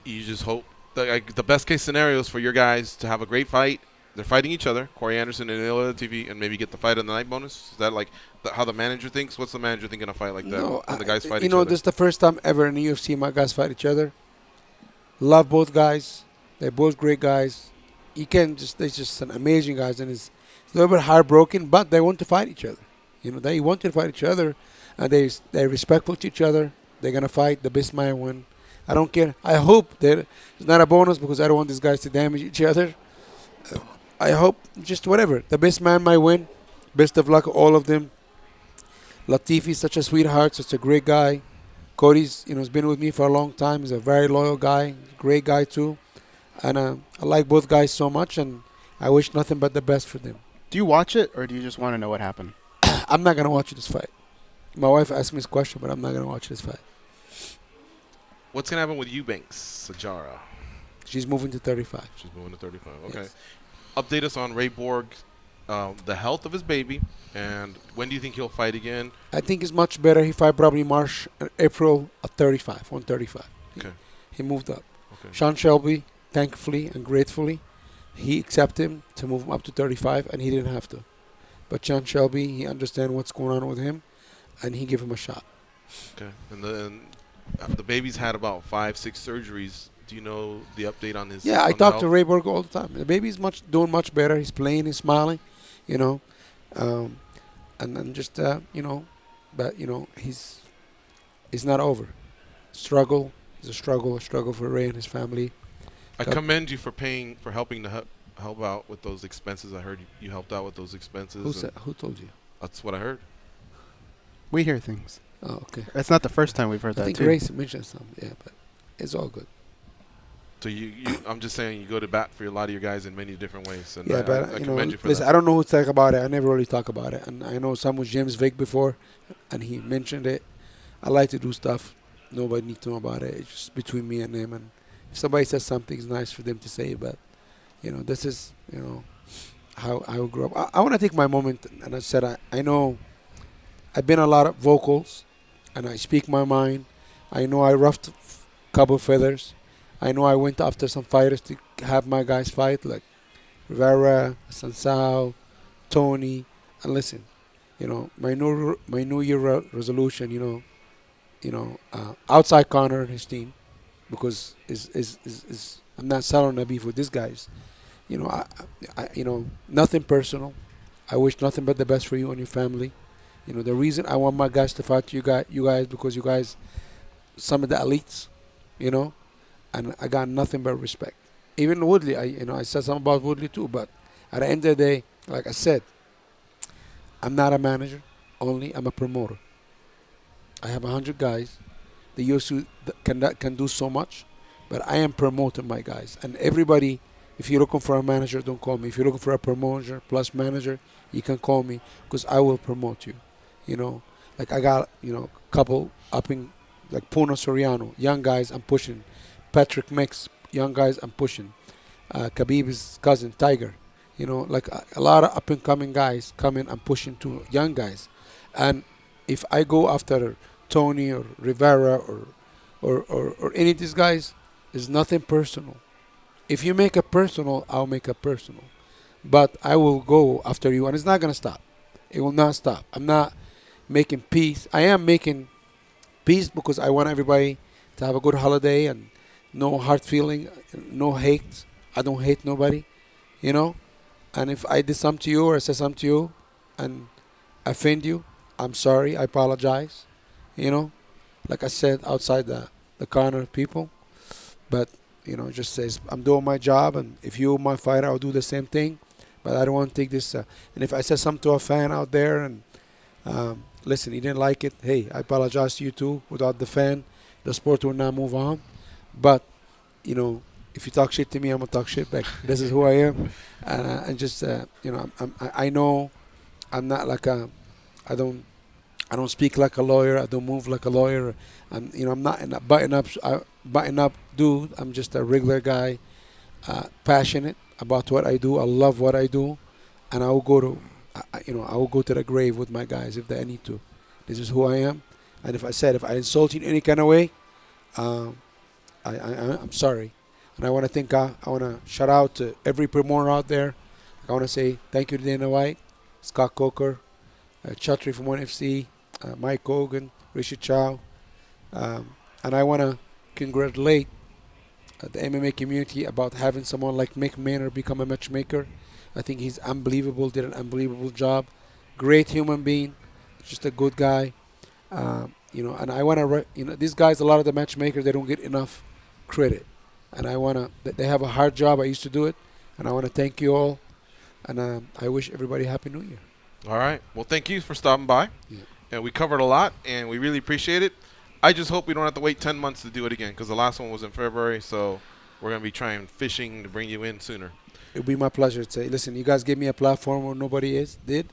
You just hope the best case scenario is for your guys to have a great fight. They're fighting each other, Corey Anderson and Ilya TV, and maybe get the fight on the night bonus. Is that like how the manager thinks? What's the manager thinking a fight like that? No, when the guys fight you each know, other? this is the first time ever in the UFC my guys fight each other. Love both guys. They're both great guys. They're just an amazing guys, and it's a little bit heartbroken, but they want to fight each other. You know, they want to fight each other, and they're respectful to each other. They're gonna fight. The best man win. I don't care. I hope that it's not a bonus because I don't want these guys to damage each other. I hope just whatever. The best man might win. Best of luck, all of them. Latifi's such a sweetheart, such a great guy. Cody's, has been with me for a long time. He's a very loyal guy, great guy too. And I like both guys so much, and I wish nothing but the best for them. Do you watch it, or do you just want to know what happened? I'm not going to watch this fight. My wife asked me this question, but I'm not going to watch this fight. What's going to happen with Eubanks, Sajara? She's moving to 35. She's moving to 35. Okay. Yes. Update us on Ray Borg, the health of his baby, and when do you think he'll fight again? I think it's much better. He fight probably March, April at 35, 135. Okay. He moved up. Okay. Sean Shelby, thankfully and gratefully, he accepted him to move him up to 35, and he didn't have to. But Sean Shelby, he understands what's going on with him, and he gave him a shot. Okay. And the baby's had about 5-6 surgeries. Do you know the update on his? Yeah, I talk to Ray Borg all the time. The baby's doing much better. He's playing, he's smiling, and just but he's not over. Struggle is a struggle for Ray and his family. I commend you for helping to help out with those expenses. I heard you helped out with those expenses. Who told you? That's what I heard. We hear things. Oh, okay. It's not the first time we've heard that. I think too. Ray mentioned something. Yeah, but it's all good. So I'm just saying you go to bat for a lot of your guys in many different ways. And yeah, but I commend you for listen, that. I don't know who talk about it. I never really talk about it. And I know some with James Vick before, and he mentioned it. I like to do stuff. Nobody needs to know about it. It's just between me and them. And if somebody says something, it's nice for them to say. But, this is, how I grew up. I want to take my moment. And I said, I know I've been a lot of vocals, and I speak my mind. I know I ruffed a couple feathers. I know I went after some fighters to have my guys fight, like Rivera, Sansao, Tony. And listen, my New Year resolution, outside Connor and his team, because is I'm not selling a beef with these guys. Nothing personal. I wish nothing but the best for you and your family. The reason I want my guys to fight you guys because you guys, some of the elites, and I got nothing but respect. Even Woodley, I said something about Woodley too, but at the end of the day, like I said, I'm not a manager only, I'm a promoter. I have 100 guys. The UFC can do so much, but I am promoting my guys. And everybody, if you're looking for a manager, don't call me. If you're looking for a promoter plus manager, you can call me because I will promote you. Like I got, a couple up in, like Puna Soriano, young guys I'm pushing. Patrick Mix, young guys I'm pushing. Khabib's cousin, Tiger. Like a lot of up-and-coming guys coming, I'm pushing to young guys. And if I go after Tony or Rivera or any of these guys, it's nothing personal. If you make it personal, I'll make it personal. But I will go after you, and it's not going to stop. It will not stop. I'm not making peace. I am making peace because I want everybody to have a good holiday and no hard feeling, no hate. I don't hate nobody, And if I did something to you or I said something to you and offend you, I'm sorry. I apologize. Like I said, outside the corner of people. But, just says I'm doing my job, and if you're my fighter, I'll do the same thing. But I don't want to take this. And if I said something to a fan out there, and listen, he didn't like it. Hey, I apologize to you too. Without the fan, the sport will not move on. But if you talk shit to me, I'm gonna talk shit back. This is who I am, and just I know I'm not like I don't I don't speak like a lawyer. I don't move like a lawyer. I'm not a button up dude. I'm just a regular guy, passionate about what I do. I love what I do, and I will go to I will go to the grave with my guys if I need to. This is who I am, and if I insult you in any kind of way, um, I'm sorry. And I want to I want to shout out to every promoter out there. I want to say thank you to Dana White, Scott Coker, Chatri from 1FC, Mike Hogan, Richard Chow. And I want to congratulate the MMA community about having someone like Mick Maynard become a matchmaker. I think he's unbelievable, did an unbelievable job. Great human being, just a good guy. And I want to, these guys, a lot of the matchmakers, they don't get enough credit. And I want to, they have a hard job. I used to do it. And I want to thank you all. And I wish everybody Happy New Year. All right. Well, thank you for stopping by. Yeah. And we covered a lot, and we really appreciate it. I just hope we don't have to wait 10 months to do it again because the last one was in February, so we're going to be trying fishing to bring you in sooner. It would be my pleasure to say, listen, you guys gave me a platform where nobody did,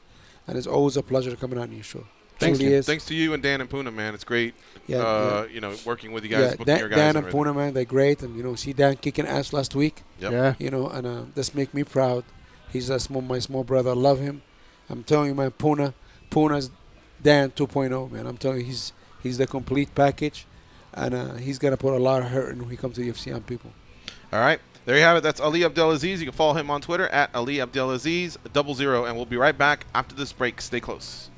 and it's always a pleasure coming on your show. Thanks to you and Dan and Puna, man. It's great, working with you guys, booking your guys. Dan and Puna, man, they're great. And, see Dan kicking ass last week. Yep. Yeah. And this make me proud. He's my small brother. I love him. I'm telling you, man, Puna's Dan 2.0, man. I'm telling you, he's the complete package. And he's going to put a lot of hurt in when he comes to the UFC on people. All right. There you have it. That's Ali Abdelaziz. You can follow him on Twitter at Ali Abdelaziz 00. And we'll be right back after this break. Stay close.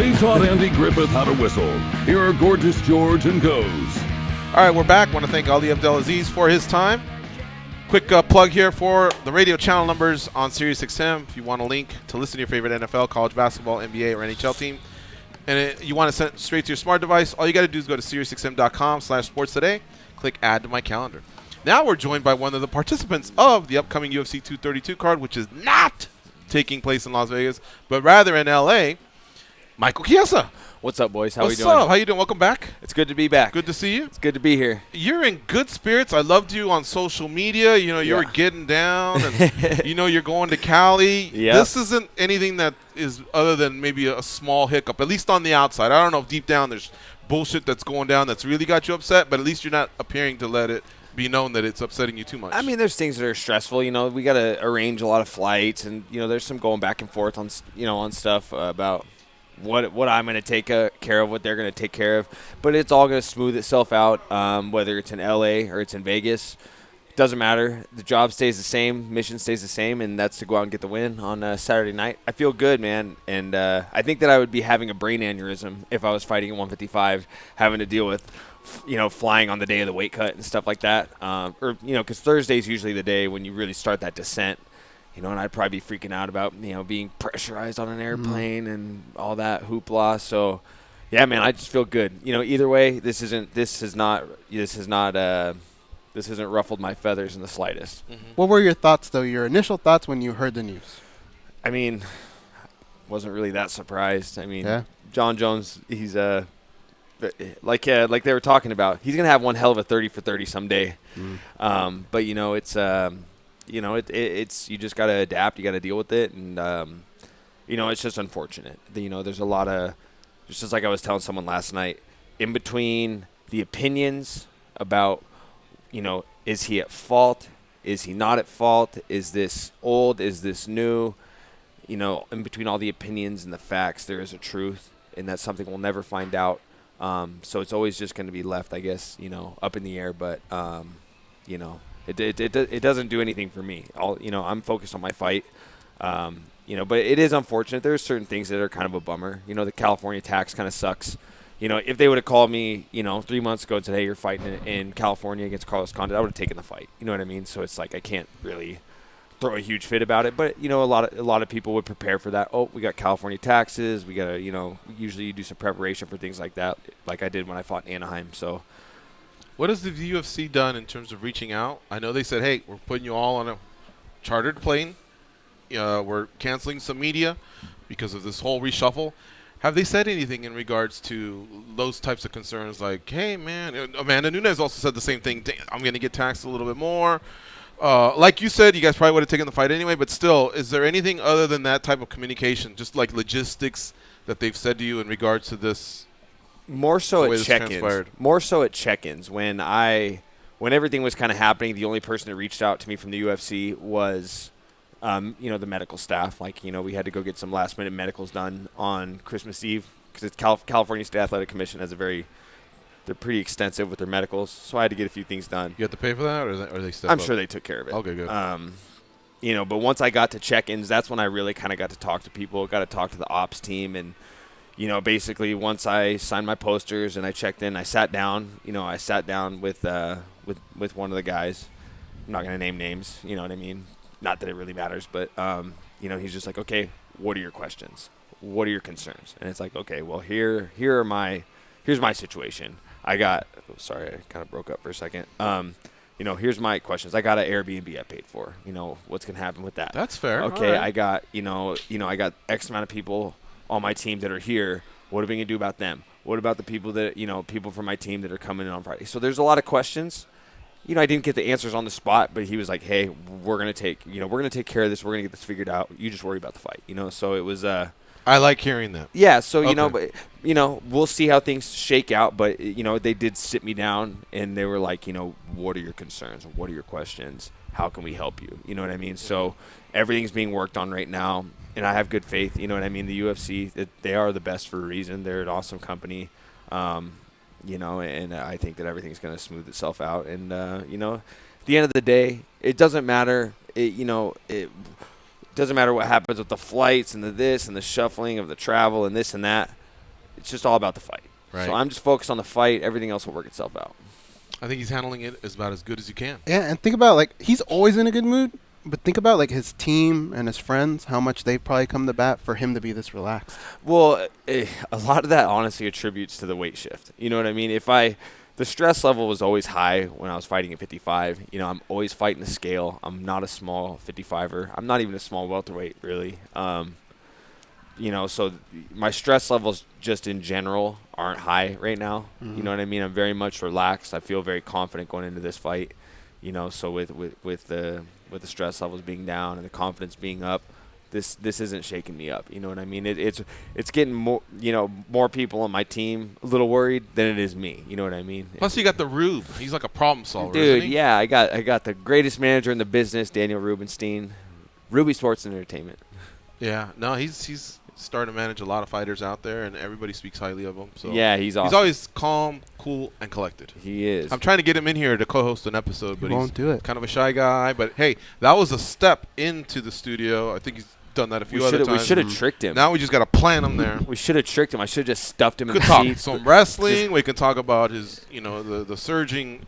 They taught Andy Griffith how to whistle. Here are Gorgeous George and Goes. All right, we're back. Want to thank Ali Abdelaziz for his time. Quick plug here for the radio channel numbers on SiriusXM. If you want a link to listen to your favorite NFL, college basketball, NBA, or NHL team, and you want to send it straight to your smart device, all you got to do is go to SiriusXM.com/sportstoday, click Add to My Calendar. Now we're joined by one of the participants of the upcoming UFC 232 card, which is not taking place in Las Vegas, but rather in L.A., Michael Chiesa. What's up, boys? How What's we doing? up? How you doing? Welcome back. It's good to be back. Good to see you. It's good to be here. You're in good spirits. I loved you on social media. You know, you were getting down, and you know, you're going to Cali. Yep. This isn't anything that is other than maybe a small hiccup, at least on the outside. I don't know if deep down there's bullshit that's going down that's really got you upset, but at least you're not appearing to let it be known that it's upsetting you too much. I mean, there's things that are stressful. You know, we got to arrange a lot of flights, and you know, there's some going back and forth on on stuff about what I'm going to take care of, what they're going to take care of. But it's all going to smooth itself out, whether it's in L.A. or it's in Vegas. Doesn't matter. The job stays the same, mission stays the same, and that's to go out and get the win on Saturday night. I feel good, man, and I think that I would be having a brain aneurysm if I was fighting at 155, having to deal with flying on the day of the weight cut and stuff like that. Because Thursday is usually the day when you really start that descent. And I'd probably be freaking out about, being pressurized on an airplane and all that hoopla. So, yeah, man, I just feel good. Either way, this hasn't ruffled my feathers in the slightest. Mm-hmm. What were your thoughts, though? Your initial thoughts when you heard the news? I mean, wasn't really that surprised. I mean, yeah. John Jones, he's like they were talking about. He's gonna have one hell of a 30 for 30 someday. But it's you just got to adapt. You got to deal with it. And, it's just unfortunate. There's a lot of, just like I was telling someone last night, in between the opinions about, is he at fault? Is he not at fault? Is this old? Is this new? In between all the opinions and the facts, there is a truth. And that's something we'll never find out. So it's always just going to be left, I guess, up in the air. But, It doesn't do anything for me. I'm focused on my fight. But it is unfortunate. There's certain things that are kind of a bummer. The California tax kind of sucks. If they would have called me, 3 months ago and said, hey, you're fighting in California against Carlos Condit, I would have taken the fight. You know what I mean? So it's like I can't really throw a huge fit about it. But, a lot of people would prepare for that. Oh, we got California taxes. We got to, usually you do some preparation for things like that, like I did when I fought in Anaheim. So. What has the UFC done in terms of reaching out? I know they said, hey, we're putting you all on a chartered plane. We're canceling some media because of this whole reshuffle. Have they said anything in regards to those types of concerns like, hey, man, Amanda Nunes also said the same thing. I'm going to get taxed a little bit more. Like you said, you guys probably would have taken the fight anyway, but still, is there anything other than that type of communication, just like logistics that they've said to you in regards to this? More so at check-ins. More so at check-ins. When everything was kind of happening, the only person that reached out to me from the UFC was, the medical staff. Like, we had to go get some last-minute medicals done on Christmas Eve because it's California State Athletic Commission has they're pretty extensive with their medicals. So I had to get a few things done. You have to pay for that, or they step I'm up? Sure they took care of it. Okay, good. But once I got to check-ins, that's when I really kind of got to talk to people, got to talk to the ops team, and basically once I signed my posters and I checked in, I sat down. I sat down with one of the guys. I'm not going to name names. You know what I mean? Not that it really matters, but he's just like, okay, what are your questions? What are your concerns? And it's like, okay, well here's my situation. I got. Oh, sorry, I kind of broke up for a second. Here's my questions. I got an Airbnb I paid for. What's going to happen with that? That's fair. Okay, right. I got I got X amount of people on my team that are here. What are we going to do about them? What about the people that, people from my team that are coming in on Friday? So there's a lot of questions. I didn't get the answers on the spot, but he was like, hey, we're going to take care of this. We're going to get this figured out. You just worry about the fight, So it was I like hearing that. Yeah, so, okay. We'll see how things shake out, but, they did sit me down and they were like, what are your concerns? What are your questions? How can we help you? You know what I mean? So everything's being worked on right now. And I have good faith, you know what I mean? The UFC, they are the best for a reason. They're an awesome company, and I think that everything's going to smooth itself out. And, at the end of the day, it doesn't matter. It doesn't matter what happens with the flights and the this and the shuffling of the travel and this and that. It's just all about the fight. Right. So I'm just focused on the fight. Everything else will work itself out. I think he's handling it about as good as you can. Yeah, and think about, like, he's always in a good mood, but think about, like, his team and his friends, how much they've probably come to bat for him to be this relaxed. Well, a lot of that honestly attributes to the weight shift. You know what I mean? The stress level was always high when I was fighting at 55. You know, I'm always fighting the scale. I'm not a small 55er. I'm not even a small welterweight, really. You know, so my stress levels just in general aren't high right now. Mm-hmm. You know what I mean? I'm very much relaxed. I feel very confident going into this fight. You know, so with the stress levels being down and the confidence being up, this isn't shaking me up. You know what I mean? It's getting more people on my team a little worried than it is me. You know what I mean? Plus, you got the Rube. He's like a problem solver, Dude, isn't he? yeah, I got the greatest manager in the business, Daniel Rubenstein, Ruby Sports and Entertainment. Yeah, no, he's starting to manage a lot of fighters out there, and everybody speaks highly of him. So yeah, he's awesome. He's always calm, cool, and collected. He is. I'm trying to get him in here to co-host an episode, but won't do it. Kind of a shy guy. But hey, that was a step into the studio. I think he's done that a few other times. We should have tricked him. Now we just got to plant him there. We should have tricked him. I should have just stuffed him in We the could talk seat. some wrestling. We can talk about his, the surging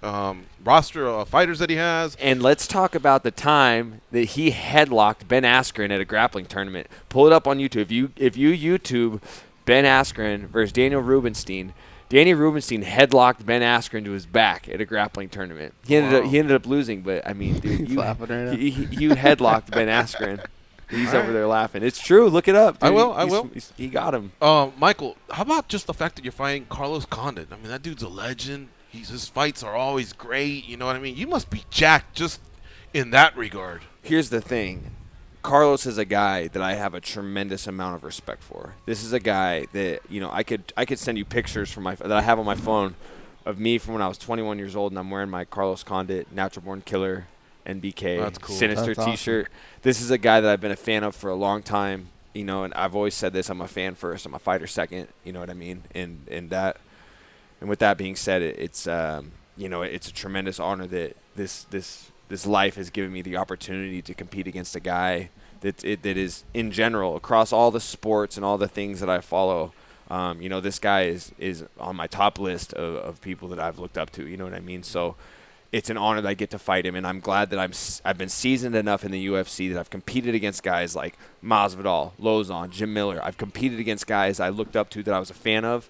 roster of fighters that he has. And let's talk about the time that he headlocked Ben Askren at a grappling tournament. Pull it up on YouTube. If you YouTube Ben Askren versus Daniel Rubenstein, Danny Rubenstein headlocked Ben Askren to his back at a grappling tournament. He ended up losing, but I mean, dude, you headlocked Ben Askren. He's over there laughing. It's true. Look it up, dude. I will. He got him. Michael, how about just the fact that you're fighting Carlos Condit? I mean, that dude's a legend. His fights are always great. You know what I mean? You must be jacked just in that regard. Here's the thing. Carlos is a guy that I have a tremendous amount of respect for. This is a guy that, I could send you pictures that I have on my phone of me from when I was 21 years old, and I'm wearing my Carlos Condit Natural Born Killer NBK Sinister T-shirt. Awesome. This is a guy that I've been a fan of for a long time, and I've always said this: I'm a fan first, I'm a fighter second. You know what I mean? And with that being said, it's it's a tremendous honor that this life has given me the opportunity to compete against a guy that is in general across all the sports and all the things that I follow. This guy is on my top list of people that I've looked up to. You know what I mean? So it's an honor that I get to fight him, and I'm glad that I've been seasoned enough in the UFC that I've competed against guys like Masvidal, Lozon, Jim Miller. I've competed against guys I looked up to that I was a fan of,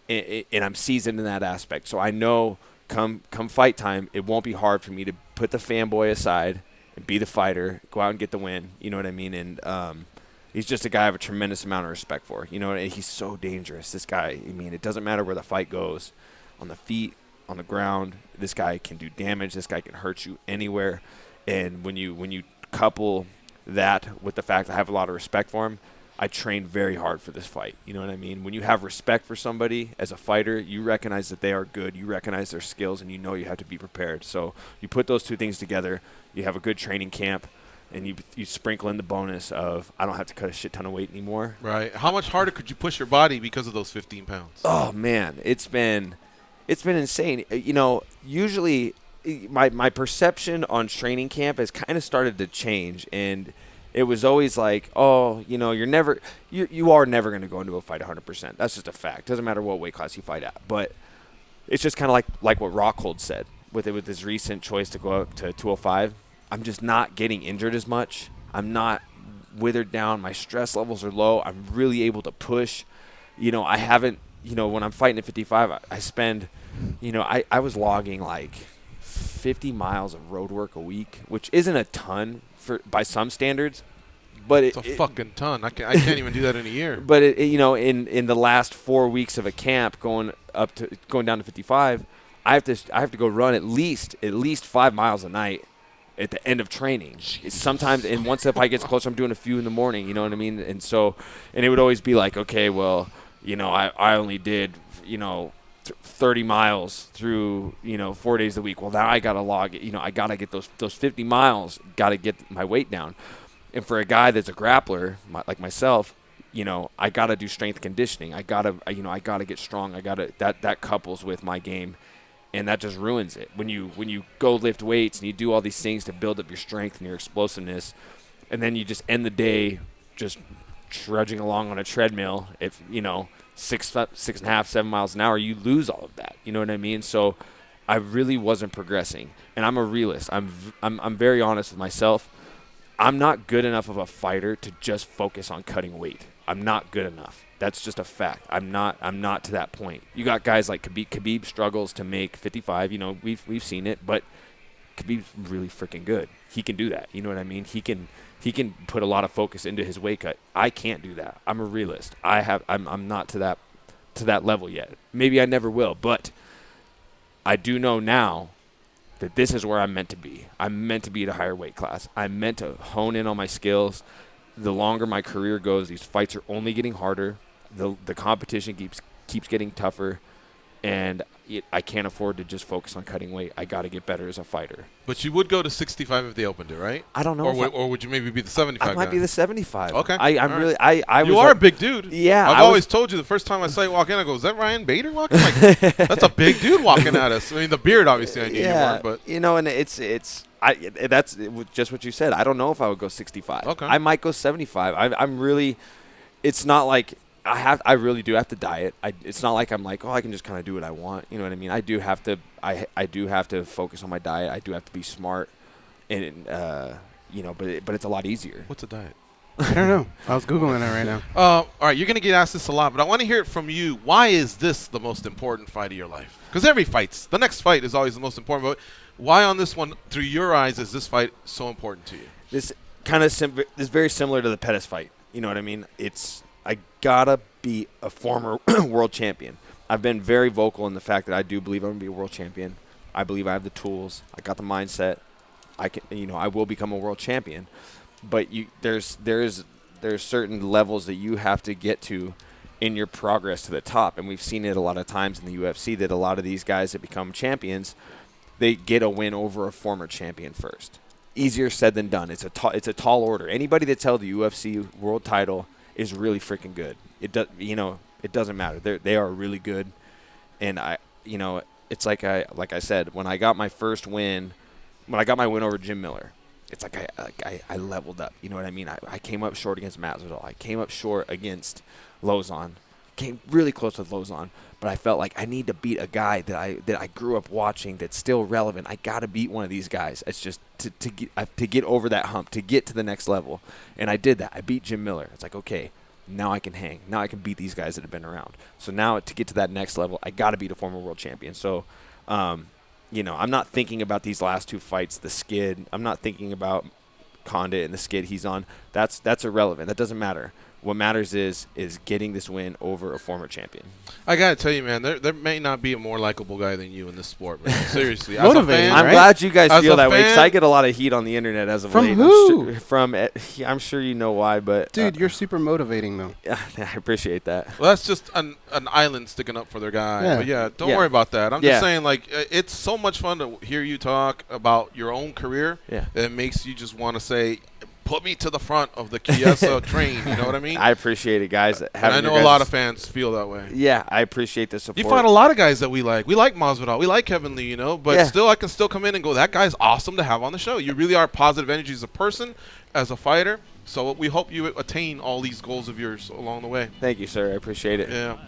and I'm seasoned in that aspect. So I know come fight time, it won't be hard for me to put the fanboy aside and be the fighter, go out and get the win. You know what I mean? And he's just a guy I have a tremendous amount of respect for. And he's so dangerous, this guy. I mean, it doesn't matter where the fight goes, on the feet, on the ground. This guy can do damage. This guy can hurt you anywhere. And when you couple that with the fact that I have a lot of respect for him, I trained very hard for this fight. You know what I mean? When you have respect for somebody as a fighter, you recognize that they are good. You recognize their skills, and you know you have to be prepared. So you put those two things together. You have a good training camp, and you sprinkle in the bonus of I don't have to cut a shit ton of weight anymore. Right. How much harder could you push your body because of those 15 pounds? Oh, man. It's been insane. Usually my perception on training camp has kind of started to change, and it was always like, you are never going to go into a fight 100%. That's just a fact. Doesn't matter what weight class you fight at. But it's just kind of like what Rockhold said with his recent choice to go up to 205. I'm just not getting injured as much. I'm not withered down. My stress levels are low. I'm really able to push. I haven't, when I'm fighting at 55, I spend, I was logging like 50 miles of road work a week, which isn't a ton by some standards, but it's a fucking ton. I can't even do that in a year. But in the last 4 weeks of a camp, going down to 55, I have to go run at least 5 miles a night at the end of training. It's sometimes, and once if I get closer, I'm doing a few in the morning. You know what I mean? And it would always be like, okay, well, I only did 30 miles through 4 days a week. Well, now I gotta log it. I gotta get those 50 miles. Gotta get my weight down. And for a guy that's a grappler like myself, I gotta do strength conditioning. I gotta get strong. That couples with my game, and that just ruins it. When you go lift weights and you do all these things to build up your strength and your explosiveness, and then you just end the day just trudging along on a treadmill. If 6.5, 7 miles an hour, you lose all of that. You know what I mean? So I really wasn't progressing, and I'm a realist. I'm very honest with myself. I'm not good enough of a fighter to just focus on cutting weight. I'm not good enough. That's just a fact. I'm not to that point. You got guys like Khabib. Khabib struggles to make 55. You know, we've seen it, but Khabib's really freaking good. He can do that. You know what I mean? He can put a lot of focus into his weight cut. I can't do that. I'm a realist. I'm not to that level yet. Maybe I never will, but I do know now that this is where I'm meant to be. I'm meant to be at a higher weight class. I'm meant to hone in on my skills. The longer my career goes, these fights are only getting harder. The competition keeps getting tougher, and I can't afford to just focus on cutting weight. I got to get better as a fighter. But you would go to 65 if they opened it, right? I don't know. Or would you maybe be the 75 I might be the 75. Okay. I'm really. I you are a big dude. Yeah. I've always told you the first time I saw you walk in, I go, is that Ryan Bader walking? Like, that's a big dude walking at us. I mean, the beard, obviously, I knew you weren't. But you know, and that's just what you said. I don't know if I would go 65. Okay. I might go 75. I'm really. It's not like I really do have to diet. It's not like I'm like, oh, I can just kind of do what I want. You know what I mean? I do have to. I do have to focus on my diet. I do have to be smart, and you know, but it's a lot easier. What's a diet? I don't know. I was Googling it right now. All right, you're going to get asked this a lot, but I want to hear it from you. Why is this the most important fight of your life? Because the next fight is always the most important. But why on this one, through your eyes, is this fight so important to you? This kind of is very similar to the Pettis fight. You know what I mean? I gotta be a former world champion. I've been very vocal in the fact that I do believe I'm gonna be a world champion. I believe I have the tools. I got the mindset. I will become a world champion. But there's certain levels that you have to get to in your progress to the top, and we've seen it a lot of times in the UFC that a lot of these guys that become champions, they get a win over a former champion first. Easier said than done. It's a tall order. Anybody that's held the UFC world title is really freaking good. It doesn't matter. They are really good, and it's like I said, when I got my first win, when I got my win over Jim Miller, it's like I leveled up. You know what I mean? I came up short against Masvidal. I came up short against Lozon. Came really close with Lozon, but I felt like I need to beat a guy that I grew up watching that's still relevant. I got to beat one of these guys. It's just to get over that hump, to get to the next level, and I did that. I beat Jim Miller. It's like, okay, now I can hang. Now I can beat these guys that have been around. So now to get to that next level, I got to beat a former world champion. So, I'm not thinking about these last two fights, the skid. I'm not thinking about Condit and the skid he's on. That's irrelevant. That doesn't matter. What matters is getting this win over a former champion. I got to tell you, man, there may not be a more likable guy than you in this sport, man. Seriously. Motivating, I'm right? glad you guys feel that way, because I get a lot of heat on the internet as of late. From who? I'm sure you know why, but... Dude, you're super motivating, though. Yeah, I appreciate that. Well, that's just an island sticking up for their guy. Yeah. But, yeah, don't worry about that. I'm just saying, like, it's so much fun to hear you talk about your own career. Yeah. That it makes you just want to say... Put me to the front of the Chiesa train, you know what I mean? I appreciate it, guys. And I know a lot of fans feel that way. Yeah, I appreciate the support. You find a lot of guys that we like. We like Masvidal. We like Kevin Lee, but still I can still come in and go, that guy's awesome to have on the show. You really are positive energy as a person, as a fighter. So we hope you attain all these goals of yours along the way. Thank you, sir. I appreciate it. Yeah.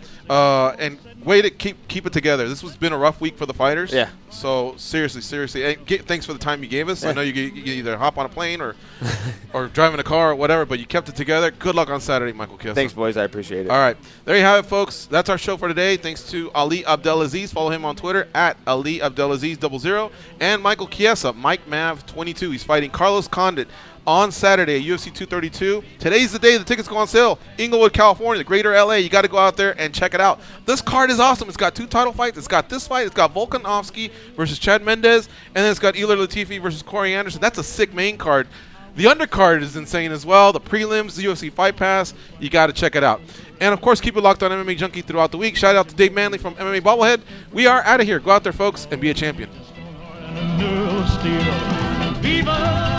And way to keep it together. This has been a rough week for the fighters. Yeah. So seriously. And thanks for the time you gave us. Yeah. I know you can either hop on a plane or driving a car or whatever, but you kept it together. Good luck on Saturday, Michael Chiesa. Thanks, boys. I appreciate it. All right. There you have it, folks. That's our show for today. Thanks to Ali Abdelaziz. Follow him on Twitter at Ali Abdelaziz 00. And Michael Chiesa, Mike Mav 22. He's fighting Carlos Condit on Saturday at UFC 232. Today's the day the tickets go on sale. Inglewood, California, the greater LA. You got to go out there and check it out. This card is awesome. It's got 2 title fights. It's got this fight. It's got Volkanovski versus Chad Mendez. And then it's got Ilir Latifi versus Corey Anderson. That's a sick main card. The undercard is insane as well. The prelims, the UFC Fight Pass. You got to check it out. And, of course, keep it locked on MMA Junkie throughout the week. Shout out to Dave Manley from MMA Bobblehead. We are out of here. Go out there, folks, and be a champion. Viva!